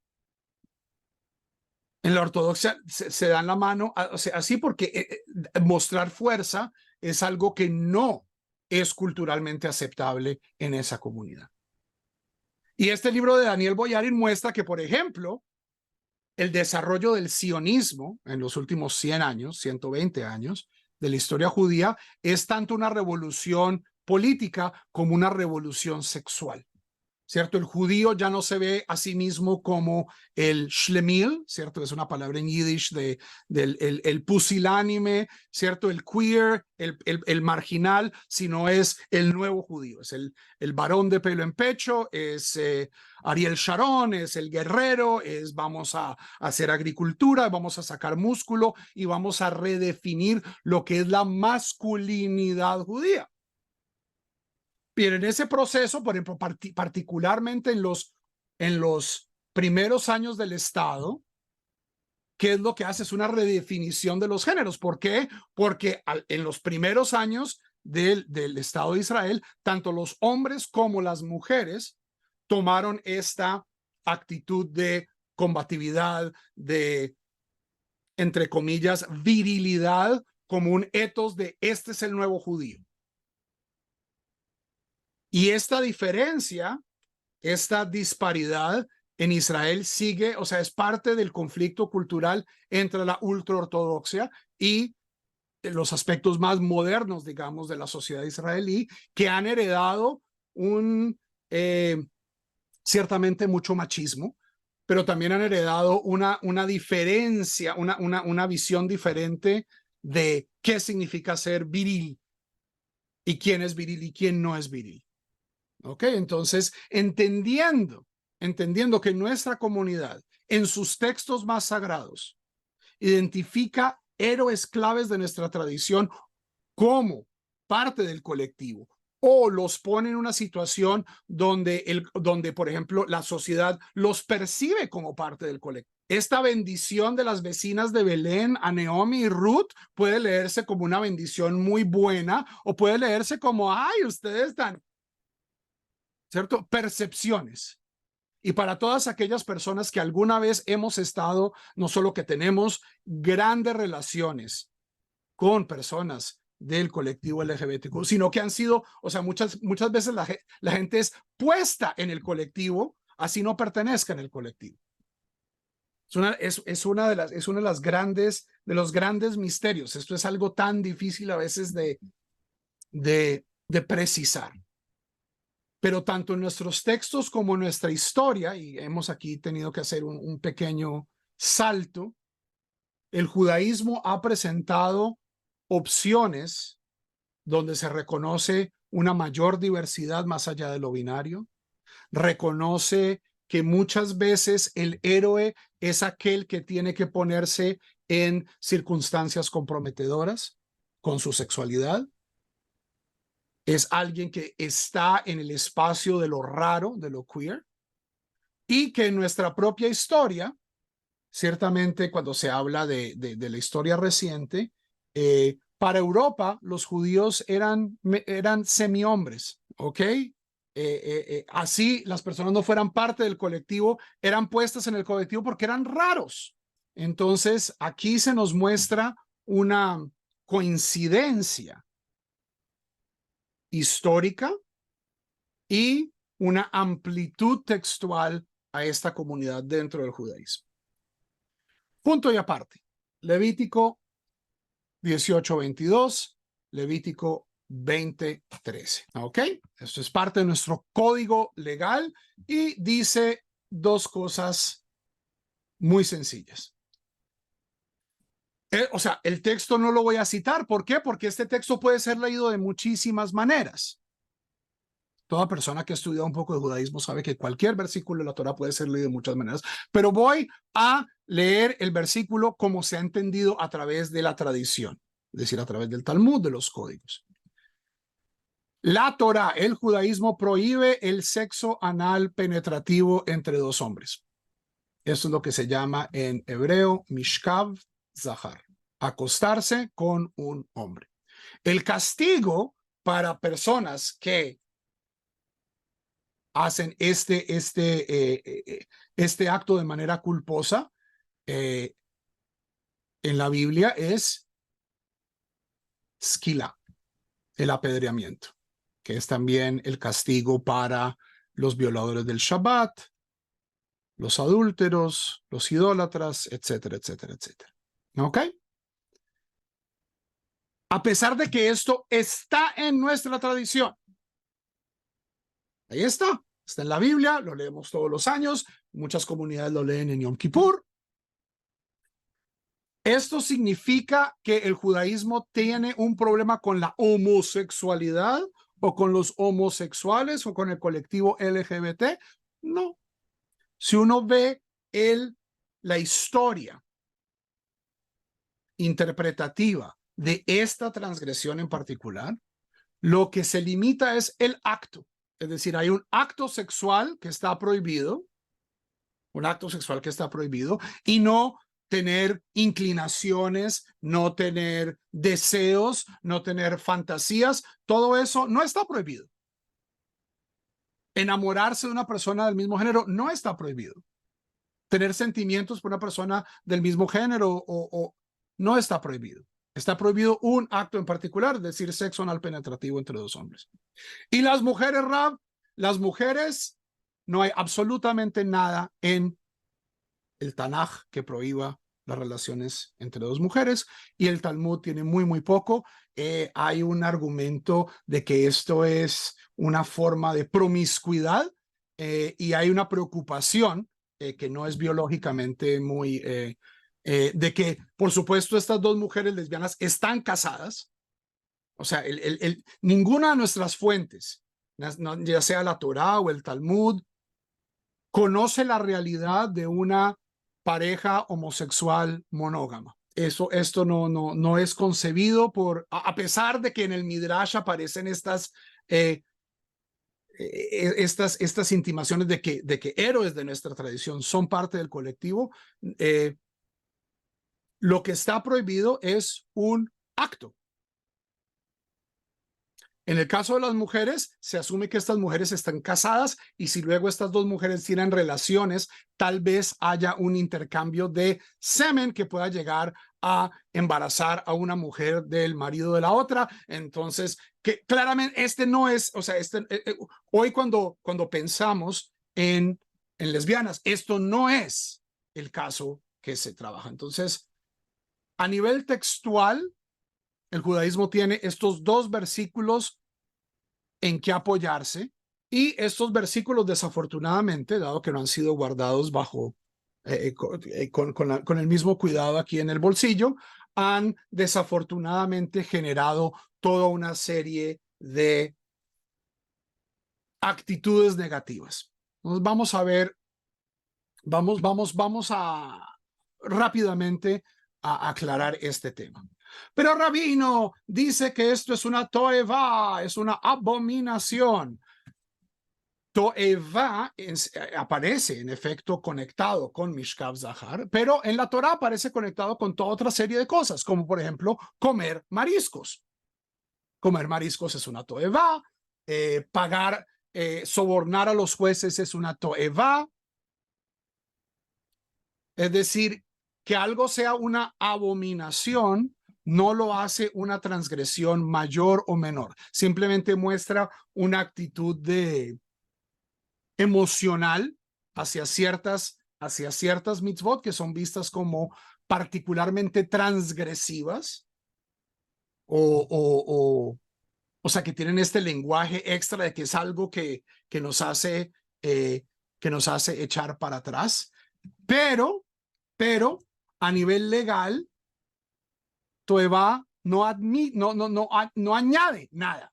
en la ortodoxia se dan la mano, o sea, así porque mostrar fuerza es algo que no es culturalmente aceptable en esa comunidad. Y este libro de Daniel Boyarin muestra que, por ejemplo, el desarrollo del sionismo en los últimos 100 años, 120 años de la historia judía, es tanto una revolución política como una revolución sexual. ¿Cierto? El judío ya no se ve a sí mismo como el shlemil, ¿cierto? Es una palabra en yiddish el pusilánime, ¿cierto? El queer, el marginal, sino es el nuevo judío. Es el varón de pelo en pecho, es Ariel Sharon, es el guerrero, es vamos a hacer agricultura, vamos a sacar músculo y vamos a redefinir lo que es la masculinidad judía. Pero en ese proceso, por ejemplo, particularmente en los primeros años del Estado, ¿qué es lo que hace? Es una redefinición de los géneros. ¿Por qué? Porque en los primeros años del Estado de Israel, tanto los hombres como las mujeres tomaron esta actitud de combatividad, de, entre comillas, virilidad, como un etos de este es el nuevo judío. Y esta diferencia, esta disparidad en Israel sigue, o sea, es parte del conflicto cultural entre la ultraortodoxia y los aspectos más modernos, digamos, de la sociedad israelí, que han heredado ciertamente mucho machismo, pero también han heredado una diferencia, una visión diferente de qué significa ser viril y quién es viril y quién no es viril. ¿Ok? Entonces, entendiendo que nuestra comunidad, en sus textos más sagrados, identifica héroes claves de nuestra tradición como parte del colectivo, o los pone en una situación donde, por ejemplo, la sociedad los percibe como parte del colectivo. Esta bendición de las vecinas de Belén a Naomi y Ruth puede leerse como una bendición muy buena, o puede leerse como, ay, ustedes están, ¿cierto? Percepciones. Y para todas aquellas personas que alguna vez hemos estado, no solo que tenemos grandes relaciones con personas del colectivo LGBTQ, sino que han sido, o sea, muchas veces la gente es puesta en el colectivo, así no pertenezca en el colectivo. Es una de las grandes, de los grandes misterios. Esto es algo tan difícil a veces de precisar. Pero tanto en nuestros textos como en nuestra historia, y hemos aquí tenido que hacer un pequeño salto, el judaísmo ha presentado opciones donde se reconoce una mayor diversidad más allá de lo binario, reconoce que muchas veces el héroe es aquel que tiene que ponerse en circunstancias comprometedoras con su sexualidad, es alguien que está en el espacio de lo raro, de lo queer, y que en nuestra propia historia, ciertamente cuando se habla de la historia reciente, para Europa los judíos eran semi-hombres, ¿ok? Así las personas no fueran parte del colectivo, eran puestas en el colectivo porque eran raros. Entonces aquí se nos muestra una coincidencia histórica y una amplitud textual a esta comunidad dentro del judaísmo. Punto y aparte. Levítico 18:22, Levítico 20:13. ¿Ok? Esto es parte de nuestro código legal y dice dos cosas muy sencillas. O sea, el texto no lo voy a citar. ¿Por qué? Porque este texto puede ser leído de muchísimas maneras. Toda persona que ha estudiado un poco de judaísmo sabe que cualquier versículo de la Torá puede ser leído de muchas maneras, pero voy a leer el versículo como se ha entendido a través de la tradición, es decir, a través del Talmud, de los códigos. La Torá, el judaísmo, prohíbe el sexo anal penetrativo entre dos hombres. Eso es lo que se llama en hebreo mishkav zahar, acostarse con un hombre. El castigo para personas que hacen este acto de manera culposa en la Biblia es skila, el apedreamiento, que es también el castigo para los violadores del Shabbat, los adúlteros, los idólatras, etcétera, etcétera, etcétera. ¿Ok? A pesar de que esto está en nuestra tradición. Ahí está. Está en la Biblia, lo leemos todos los años. Muchas comunidades lo leen en Yom Kippur. Esto significa que el judaísmo tiene un problema con la homosexualidad o con los homosexuales o con el colectivo LGBT. No. Si uno ve la historia interpretativa de esta transgresión en particular, lo que se limita es el acto. Es decir, hay un acto sexual que está prohibido, y no tener inclinaciones, no tener deseos, no tener fantasías, todo eso no está prohibido. Enamorarse de una persona del mismo género no está prohibido. Tener sentimientos por una persona del mismo género no está prohibido. Está prohibido un acto en particular, es decir, sexo anal penetrativo entre dos hombres. Y las mujeres, Rab, las mujeres, no hay absolutamente nada en el Tanaj que prohíba las relaciones entre dos mujeres, y el Talmud tiene muy, muy poco. Hay un argumento de que esto es una forma de promiscuidad y hay una preocupación que no es biológicamente muy... de que, por supuesto, estas dos mujeres lesbianas están casadas. O sea, ninguna de nuestras fuentes, ya sea la Torá o el Talmud, conoce la realidad de una pareja homosexual monógama. Esto no es concebido a pesar de que en el Midrash aparecen estas intimaciones de que héroes de nuestra tradición son parte del colectivo. Lo que está prohibido es un acto. En el caso de las mujeres, se asume que estas mujeres están casadas y si luego estas dos mujeres tienen relaciones, tal vez haya un intercambio de semen que pueda llegar a embarazar a una mujer del marido de la otra. Entonces, que claramente no es, o sea, hoy cuando pensamos en lesbianas, esto no es el caso que se trabaja. Entonces, a nivel textual, el judaísmo tiene estos dos versículos en que apoyarse y estos versículos, desafortunadamente, dado que no han sido guardados bajo con el mismo cuidado aquí en el bolsillo, han desafortunadamente generado toda una serie de actitudes negativas. Entonces vamos a ver, vamos a rápidamente a aclarar este tema. Pero Rabino dice que esto es una toeva, es una abominación. Toeva aparece en efecto conectado con Mishkav Zahar, pero en la Torá aparece conectado con toda otra serie de cosas, como por ejemplo comer mariscos. Comer mariscos es una toeva, sobornar a los jueces es una toeva. Es decir, que algo sea una abominación no lo hace una transgresión mayor o menor. Simplemente muestra una actitud emocional hacia ciertas mitzvot que son vistas como particularmente transgresivas o sea, que tienen este lenguaje extra de que es algo que nos hace echar para atrás. Pero a nivel legal, Toeva no añade nada.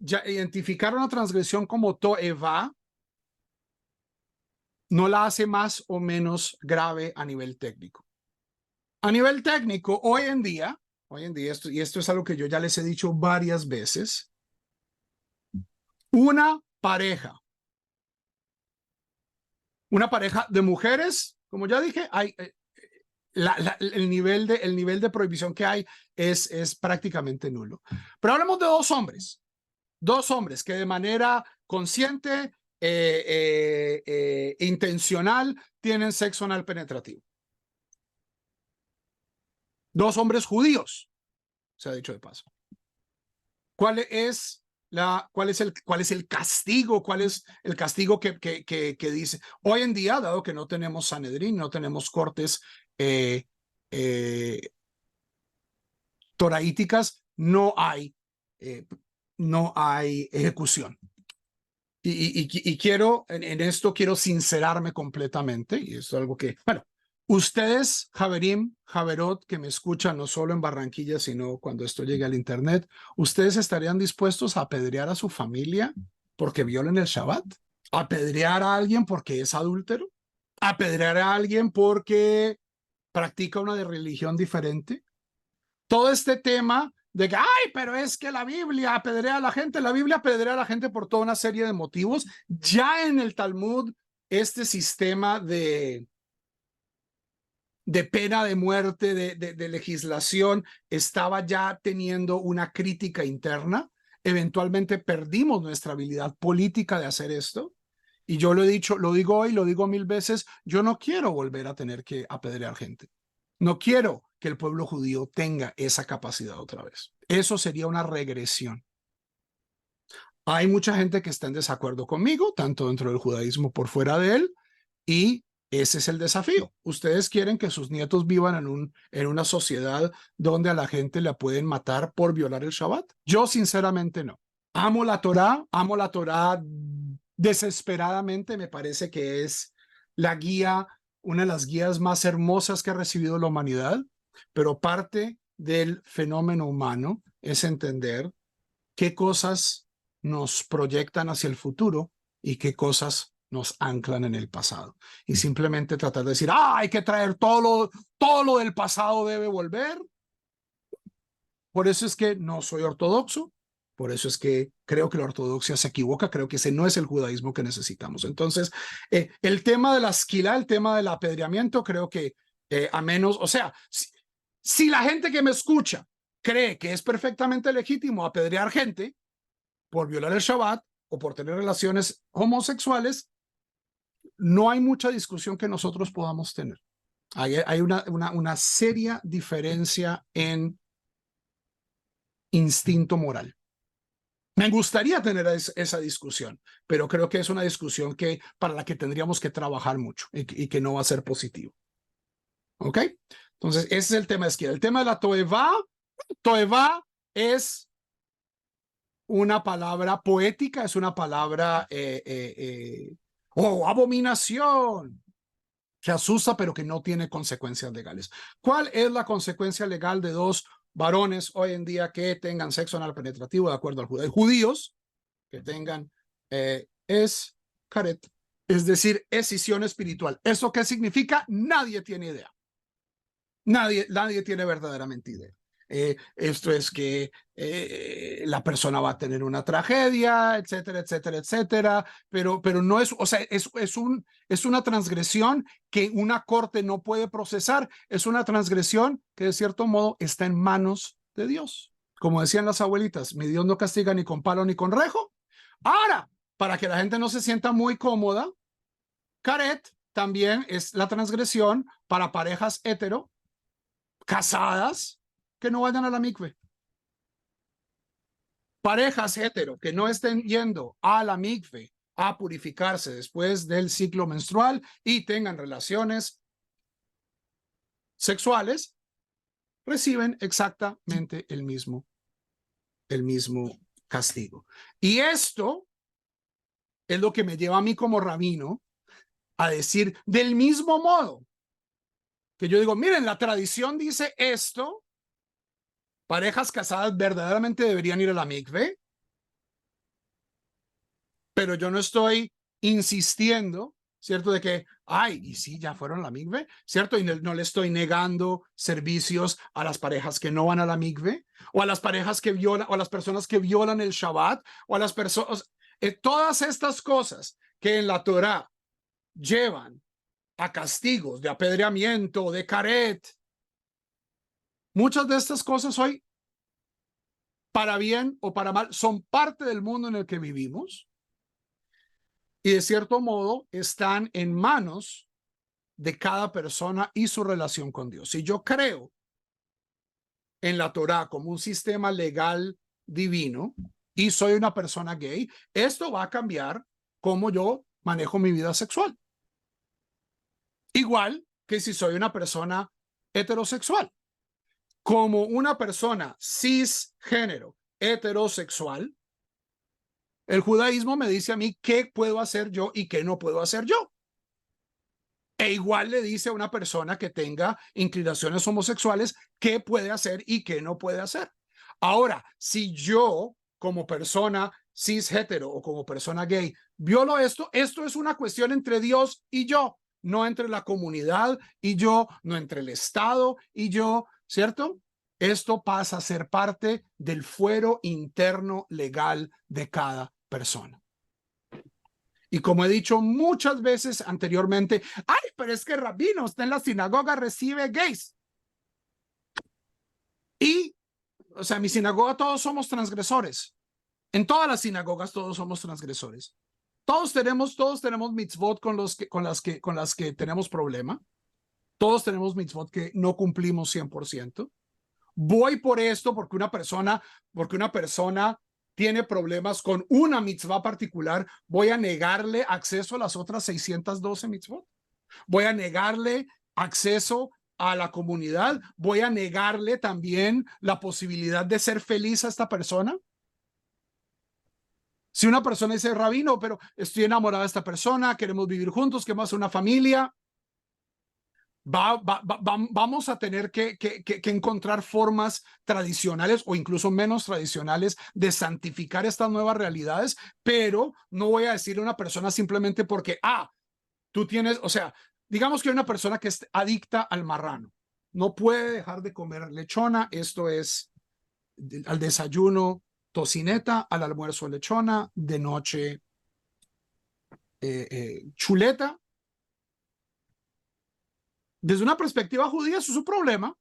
ya identificar una transgresión como toeva no la hace más o menos grave a nivel técnico. A nivel técnico, hoy en día, esto es algo que yo ya les he dicho varias veces, una pareja de mujeres, como ya dije, hay, el nivel de prohibición que hay es prácticamente nulo. Pero hablemos de dos hombres que de manera consciente, intencional, tienen sexo anal penetrativo. Dos hombres judíos, se ha dicho de paso. ¿Cuál es el castigo? ¿Cuál es el castigo que dice? Hoy en día, dado que no tenemos Sanedrín, no tenemos cortes toraíticas, no hay ejecución. Y quiero, en esto quiero sincerarme completamente, y esto es algo que, bueno, ustedes, Javerim, Javerot, que me escuchan no solo en Barranquilla, sino cuando esto llegue al internet, ¿ustedes estarían dispuestos a apedrear a su familia porque violen el Shabbat? ¿Apedrear a alguien porque es adúltero? ¿Apedrear a alguien porque practica una de religión diferente? Todo este tema de que, ay, pero es que la Biblia apedrea a la gente por toda una serie de motivos. Ya en el Talmud, este sistema de pena de muerte, de legislación, estaba ya teniendo una crítica interna. Eventualmente perdimos nuestra habilidad política de hacer esto. Y yo lo he dicho, lo digo hoy, lo digo 1000 veces, yo no quiero volver a tener que apedrear gente. No quiero que el pueblo judío tenga esa capacidad otra vez. Eso sería una regresión. Hay mucha gente que está en desacuerdo conmigo, tanto dentro del judaísmo por fuera de él, y ese es el desafío. Ustedes quieren que sus nietos vivan en una sociedad donde a la gente la pueden matar por violar el Shabbat. Yo sinceramente no. Amo la Torá desesperadamente, me parece que es la guía, una de las guías más hermosas que ha recibido la humanidad, pero parte del fenómeno humano es entender qué cosas nos proyectan hacia el futuro y qué cosas nos anclan en el pasado. Y simplemente tratar de decir, hay que traer todo lo del pasado debe volver. Por eso es que no soy ortodoxo, por eso es que creo que la ortodoxia se equivoca, creo que ese no es el judaísmo que necesitamos. Entonces, el tema de la esquila, el tema del apedreamiento, creo que a menos, o sea, si la gente que me escucha cree que es perfectamente legítimo apedrear gente por violar el Shabbat o por tener relaciones homosexuales, no hay mucha discusión que nosotros podamos tener. Hay una seria diferencia en instinto moral. Me gustaría tener esa discusión, pero creo que es una discusión para la que tendríamos que trabajar mucho y que no va a ser positivo. ¿Ok? Entonces, ese es el tema de esquina. El tema de la toeva es una palabra poética, es una palabra abominación, que asusta, pero que no tiene consecuencias legales. ¿Cuál es la consecuencia legal de dos varones hoy en día que tengan sexo anal penetrativo de acuerdo al judío? Judíos que tengan es caret, es decir, escisión espiritual. ¿Eso qué significa? Nadie tiene idea. Nadie tiene verdaderamente idea. Esto es que la persona va a tener una tragedia, etcétera, etcétera, etcétera, pero no es, o sea, es una transgresión que una corte no puede procesar, es una transgresión que de cierto modo está en manos de Dios. Como decían las abuelitas, mi Dios no castiga ni con palo ni con rejo. Ahora, para que la gente no se sienta muy cómoda, caret también es la transgresión para parejas hetero casadas que no vayan a la mikve. Parejas hetero que no estén yendo a la mikve a purificarse después del ciclo menstrual y tengan relaciones sexuales, reciben exactamente el mismo castigo. Y esto es lo que me lleva a mí como rabino a decir del mismo modo que yo digo, miren, la tradición dice esto, parejas casadas verdaderamente deberían ir a la mikve. Pero yo no estoy insistiendo, ¿cierto? De que, ay, y sí, ya fueron a la migbe, ¿cierto? Y no le estoy negando servicios a las parejas que no van a la migbe, o a las parejas que violan, o a las personas que violan el Shabbat, o a las personas, todas estas cosas que en la Torá llevan a castigos de apedreamiento, de caret. Muchas de estas cosas hoy, para bien o para mal, son parte del mundo en el que vivimos y de cierto modo están en manos de cada persona y su relación con Dios. Si yo creo en la Torá como un sistema legal divino y soy una persona gay, esto va a cambiar cómo yo manejo mi vida sexual. Igual que si soy una persona heterosexual. Como una persona cisgénero heterosexual, el judaísmo me dice a mí qué puedo hacer yo y qué no puedo hacer yo. E igual le dice a una persona que tenga inclinaciones homosexuales qué puede hacer y qué no puede hacer. Ahora, si yo como persona cisgénero o como persona gay violo esto, esto es una cuestión entre Dios y yo, no entre la comunidad y yo, no entre el Estado y yo, ¿cierto? Esto pasa a ser parte del fuero interno legal de cada persona. Y como he dicho muchas veces anteriormente, ay, pero es que rabino, usted en la sinagoga recibe gays. Y, o sea, en mi sinagoga todos somos transgresores. En todas las sinagogas todos somos transgresores. Todos tenemos mitzvot con las que tenemos problema. Todos tenemos mitzvot que no cumplimos 100%. Voy por esto porque una persona tiene problemas con una mitzvah particular, voy a negarle acceso a las otras 612 mitzvot. Voy a negarle acceso a la comunidad. Voy a negarle también la posibilidad de ser feliz a esta persona. Si una persona dice, rabino, pero estoy enamorada de esta persona, queremos vivir juntos, queremos hacer una familia, vamos a tener que encontrar formas tradicionales o incluso menos tradicionales de santificar estas nuevas realidades, pero no voy a decirle a una persona simplemente porque, tú tienes, o sea, digamos que hay una persona que es adicta al marrano, no puede dejar de comer lechona, esto es al desayuno tocineta, al almuerzo lechona, de noche chuleta. Desde una perspectiva judía, eso es su problema,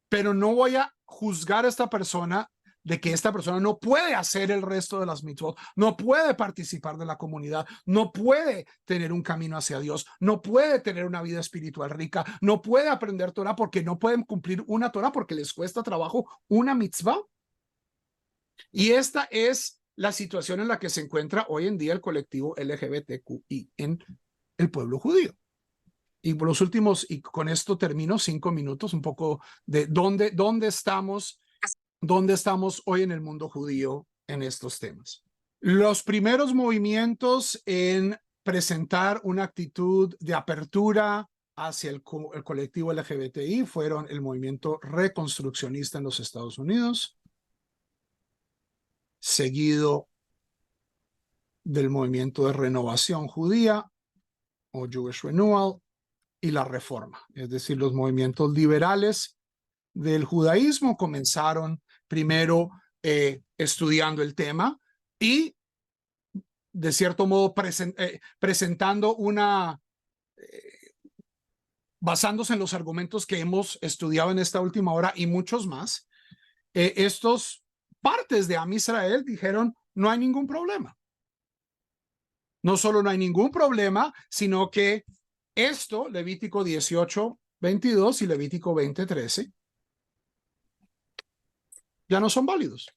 pero no voy a juzgar a esta persona de que esta persona no puede hacer el resto de las mitzvot, no puede participar de la comunidad, no puede tener un camino hacia Dios, no puede tener una vida espiritual rica, no puede aprender Torah porque no pueden cumplir una Torah porque les cuesta trabajo una mitzvah. Y esta es la situación en la que se encuentra hoy en día el colectivo LGBTQI en el pueblo judío. Y por los últimos, y con esto termino, 5 minutos, un poco de dónde estamos hoy en el mundo judío en estos temas. Los primeros movimientos en presentar una actitud de apertura hacia el colectivo LGBTI fueron el movimiento reconstruccionista en los Estados Unidos, seguido del movimiento de renovación judía o Jewish Renewal y la reforma, es decir, los movimientos liberales del judaísmo comenzaron primero estudiando el tema y de cierto modo presentando basándose en los argumentos que hemos estudiado en esta última hora y muchos más, estos partes de Am Israel dijeron no hay ningún problema. No solo no hay ningún problema, sino que esto, Levítico 18:22 y Levítico 20:13, ya no son válidos,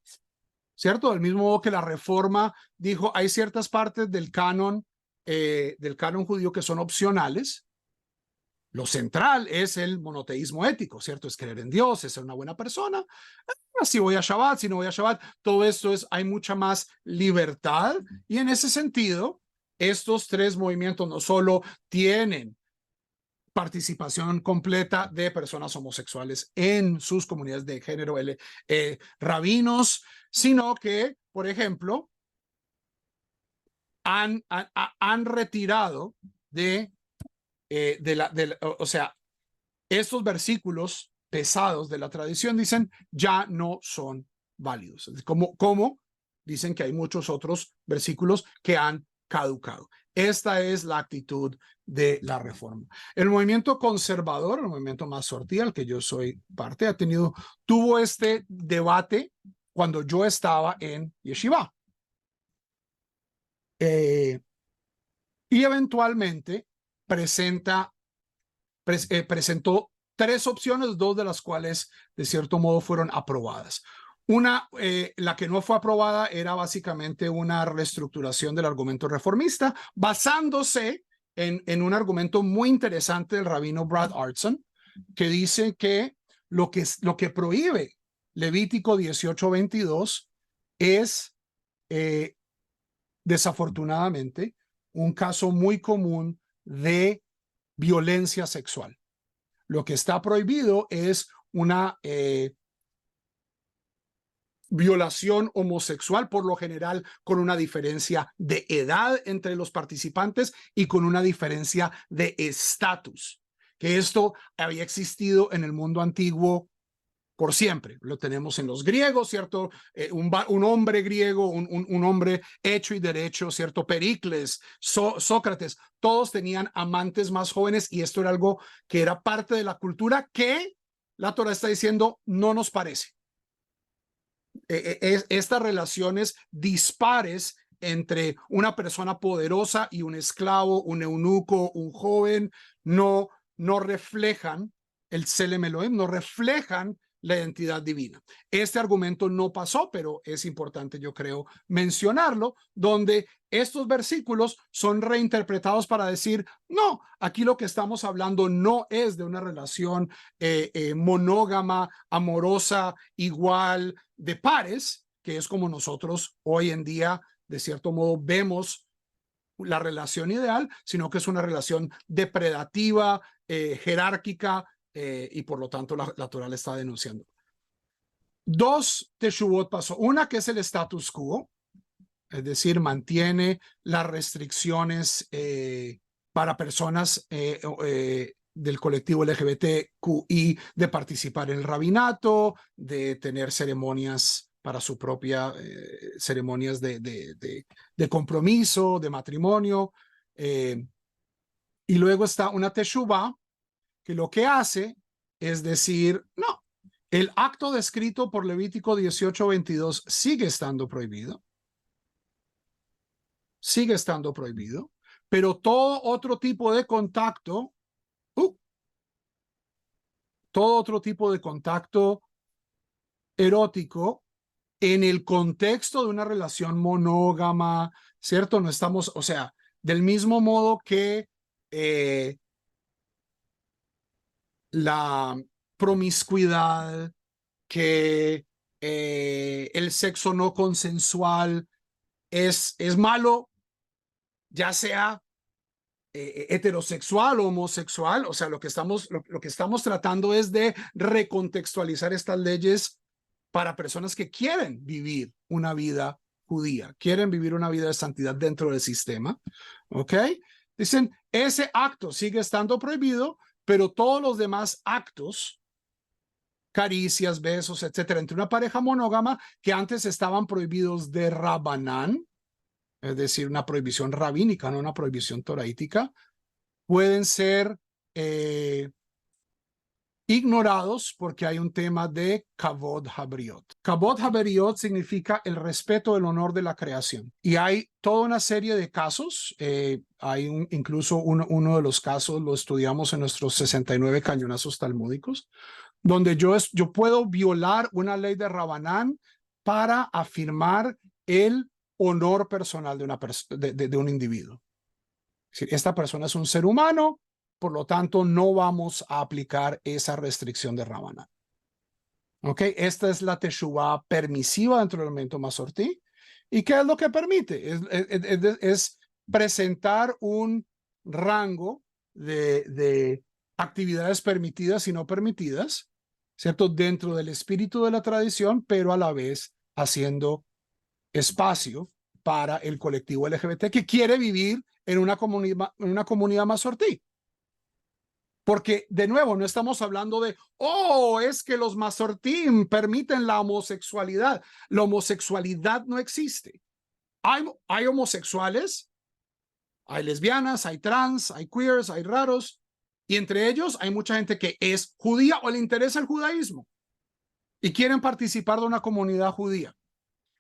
¿cierto? Del mismo modo que la reforma dijo, hay ciertas partes del canon judío que son opcionales. Lo central es el monoteísmo ético, ¿cierto? Es creer en Dios, es ser una buena persona. Si voy a Shabbat, si no voy a Shabbat, todo esto hay mucha más libertad. Y en ese sentido, estos tres movimientos no solo tienen participación completa de personas homosexuales en sus comunidades de género, rabinos, sino que, por ejemplo, han retirado o sea, estos versículos pesados de la tradición dicen ya no son válidos. Como dicen que hay muchos otros versículos que han caducado. Esta es la actitud de la reforma. El movimiento conservador, el movimiento Masortí, al que yo soy parte, tuvo este debate cuando yo estaba en Yeshiva. Y eventualmente presentó tres opciones, dos de las cuales de cierto modo fueron aprobadas. Una, la que no fue aprobada, era básicamente una reestructuración del argumento reformista, basándose en un argumento muy interesante del rabino Brad Artson, que dice que lo que prohíbe Levítico 18:22 es, desafortunadamente, un caso muy común de violencia sexual. Lo que está prohibido es una violación homosexual, por lo general con una diferencia de edad entre los participantes y con una diferencia de estatus, que esto había existido en el mundo antiguo por siempre. Lo tenemos en los griegos, ¿cierto? Un hombre griego, un hombre hecho y derecho, ¿cierto? Pericles, Sócrates, todos tenían amantes más jóvenes y esto era algo que era parte de la cultura que la Torá está diciendo no nos parece. Estas relaciones dispares entre una persona poderosa y un esclavo, un eunuco, un joven, no reflejan el Tselem Elohim, no reflejan la identidad divina. Este argumento no pasó, pero es importante, yo creo, mencionarlo, donde estos versículos son reinterpretados para decir, no, aquí lo que estamos hablando no es de una relación monógama, amorosa, igual, de pares, que es como nosotros hoy en día, de cierto modo, vemos la relación ideal, sino que es una relación depredativa, jerárquica, y por lo tanto la Torá le está denunciando. Dos teshuvot pasó. Una que es el status quo, es decir, mantiene las restricciones para personas del colectivo LGBTQI de participar en el rabinato, de tener ceremonias para su propia ceremonias de compromiso, de matrimonio. Y luego está una teshuvah que lo que hace es decir, no, el acto descrito por Levítico 18:22 sigue estando prohibido. Sigue estando prohibido, pero todo otro tipo de contacto, todo otro tipo de contacto erótico en el contexto de una relación monógama, ¿cierto? No estamos, o sea, del mismo modo que la promiscuidad, que el sexo no consensual es malo, ya sea heterosexual o homosexual. O sea, lo que estamos tratando es de recontextualizar estas leyes para personas que quieren vivir una vida judía, quieren vivir una vida de santidad dentro del sistema. ¿Ok? Dicen, ese acto sigue estando prohibido, pero todos los demás actos, caricias, besos, etcétera, entre una pareja monógama que antes estaban prohibidos de Rabanán, es decir, una prohibición rabínica, no una prohibición toraítica, pueden ser ignorados porque hay un tema de Kavod Habriot. Kavod Habriot significa el respeto, el honor de la creación. Y hay toda una serie de casos, hay incluso uno de los casos, lo estudiamos en nuestros 69 cañonazos talmúdicos, donde yo puedo violar una ley de Rabanán para afirmar el honor personal de un individuo. Es decir, esta persona es un ser humano, por lo tanto no vamos a aplicar esa restricción de Rabanán. ¿Ok? Esta es la teshuvah permisiva dentro del movimiento Masortí. ¿Y qué es lo que permite? Es presentar un rango de actividades permitidas y no permitidas, ¿cierto? Dentro del espíritu de la tradición, pero a la vez haciendo espacio para el colectivo LGBT que quiere vivir en una comunidad mazortí. Porque, de nuevo, no estamos hablando de, oh, es que los mazortí permiten la homosexualidad. La homosexualidad no existe. Hay homosexuales, hay lesbianas, hay trans, hay queers, hay raros, y entre ellos hay mucha gente que es judía o le interesa el judaísmo y quieren participar de una comunidad judía.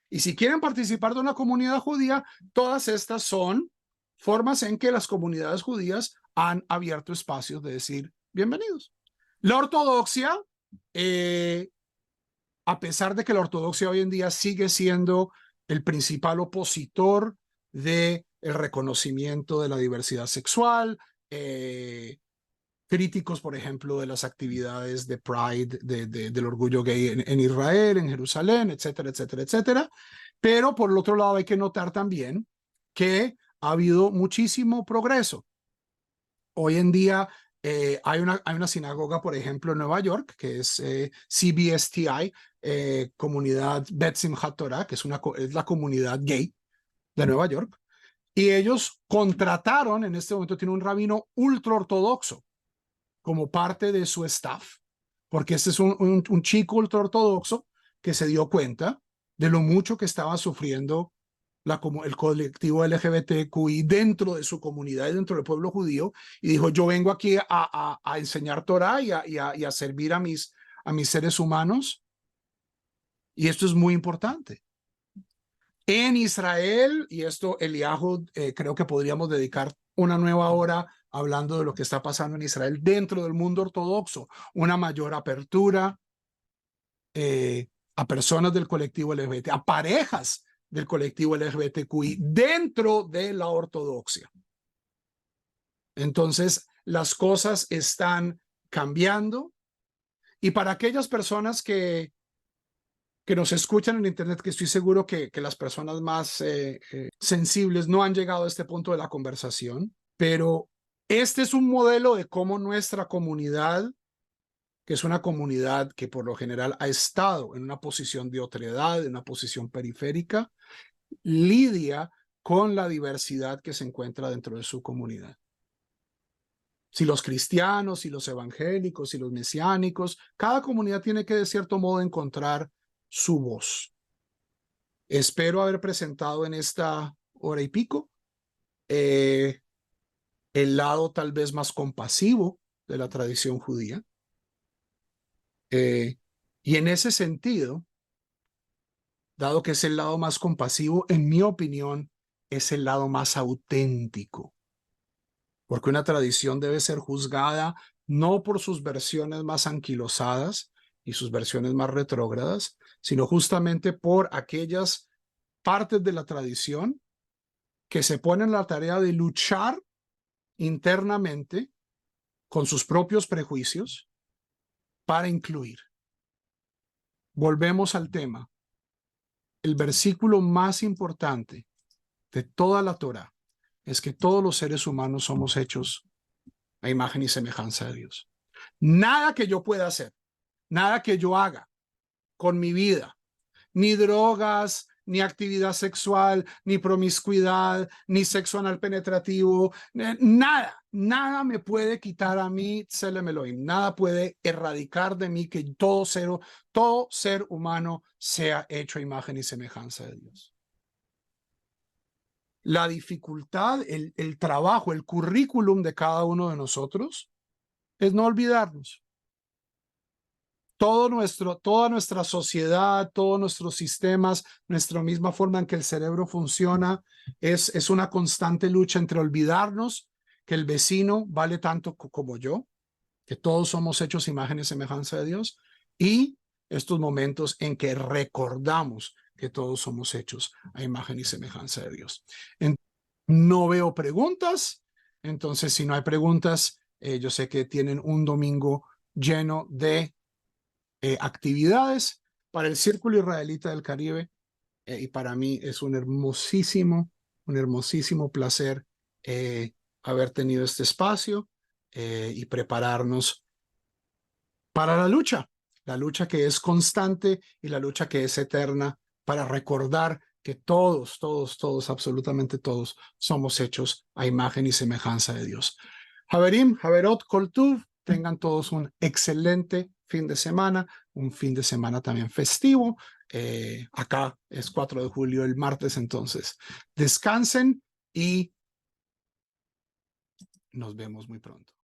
Y si quieren participar de una comunidad judía, todas estas son formas en que las comunidades judías han abierto espacios de decir bienvenidos. La ortodoxia, a pesar de que la ortodoxia hoy en día sigue siendo el principal opositor del reconocimiento de la diversidad sexual, críticos, por ejemplo, de las actividades de Pride, del orgullo gay en Israel, en Jerusalén, etcétera, etcétera, etcétera. Pero por el otro lado hay que notar también que ha habido muchísimo progreso. Hoy en día hay una sinagoga, por ejemplo, en Nueva York, que es CBSTI, Comunidad Bet Simchat Torah, que es la comunidad gay de Nueva York. Y ellos contrataron, en este momento tiene un rabino ultra ortodoxo como parte de su staff, porque este es un chico ultraortodoxo que se dio cuenta de lo mucho que estaba sufriendo el colectivo LGBTQI dentro de su comunidad y dentro del pueblo judío, y dijo, yo vengo aquí a enseñar Torah y a servir a mis seres humanos, y esto es muy importante. En Israel, y esto Eliyahu, creo que podríamos dedicar una nueva hora hablando de lo que está pasando en Israel dentro del mundo ortodoxo, una mayor apertura a personas del colectivo LGBT, a parejas del colectivo LGBTQI dentro de la ortodoxia. Entonces, las cosas están cambiando, y para aquellas personas que nos escuchan en internet, que estoy seguro que las personas más sensibles no han llegado a este punto de la conversación, pero este es un modelo de cómo nuestra comunidad, que es una comunidad que por lo general ha estado en una posición de otredad, en una posición periférica, lidia con la diversidad que se encuentra dentro de su comunidad. Si los cristianos, si los evangélicos, si los mesiánicos, cada comunidad tiene que de cierto modo encontrar su voz. Espero haber presentado en esta hora y pico el lado tal vez más compasivo de la tradición judía. Y en ese sentido, dado que es el lado más compasivo, en mi opinión, es el lado más auténtico. Porque una tradición debe ser juzgada no por sus versiones más anquilosadas y sus versiones más retrógradas, sino justamente por aquellas partes de la tradición que se ponen la tarea de luchar internamente con sus propios prejuicios para incluir. Volvemos al tema. El versículo más importante de toda la Torá es que todos los seres humanos somos hechos a imagen y semejanza de Dios. Nada que yo pueda hacer, nada que yo haga con mi vida, ni drogas, ni actividad sexual, ni promiscuidad, ni sexo anal penetrativo, nada me puede quitar a mí Tselem Elohim, nada puede erradicar de mí que todo ser humano sea hecho a imagen y semejanza de Dios. La dificultad, el trabajo, el currículum de cada uno de nosotros es no olvidarnos. Toda nuestra sociedad, todos nuestros sistemas, nuestra misma forma en que el cerebro funciona, es una constante lucha entre olvidarnos que el vecino vale tanto como yo, que todos somos hechos imagen y semejanza de Dios, y estos momentos en que recordamos que todos somos hechos a imagen y semejanza de Dios. No veo preguntas, entonces si no hay preguntas, yo sé que tienen un domingo lleno de actividades para el Círculo Israelita del Caribe, y para mí es un hermosísimo placer haber tenido este espacio y prepararnos para la lucha que es constante y la lucha que es eterna, para recordar que todos, absolutamente todos somos hechos a imagen y semejanza de Dios. Haverim, Haverot, Kol Tuv, tengan todos un excelente fin de semana, un fin de semana también festivo. Acá es 4 de julio, el martes, entonces descansen y nos vemos muy pronto.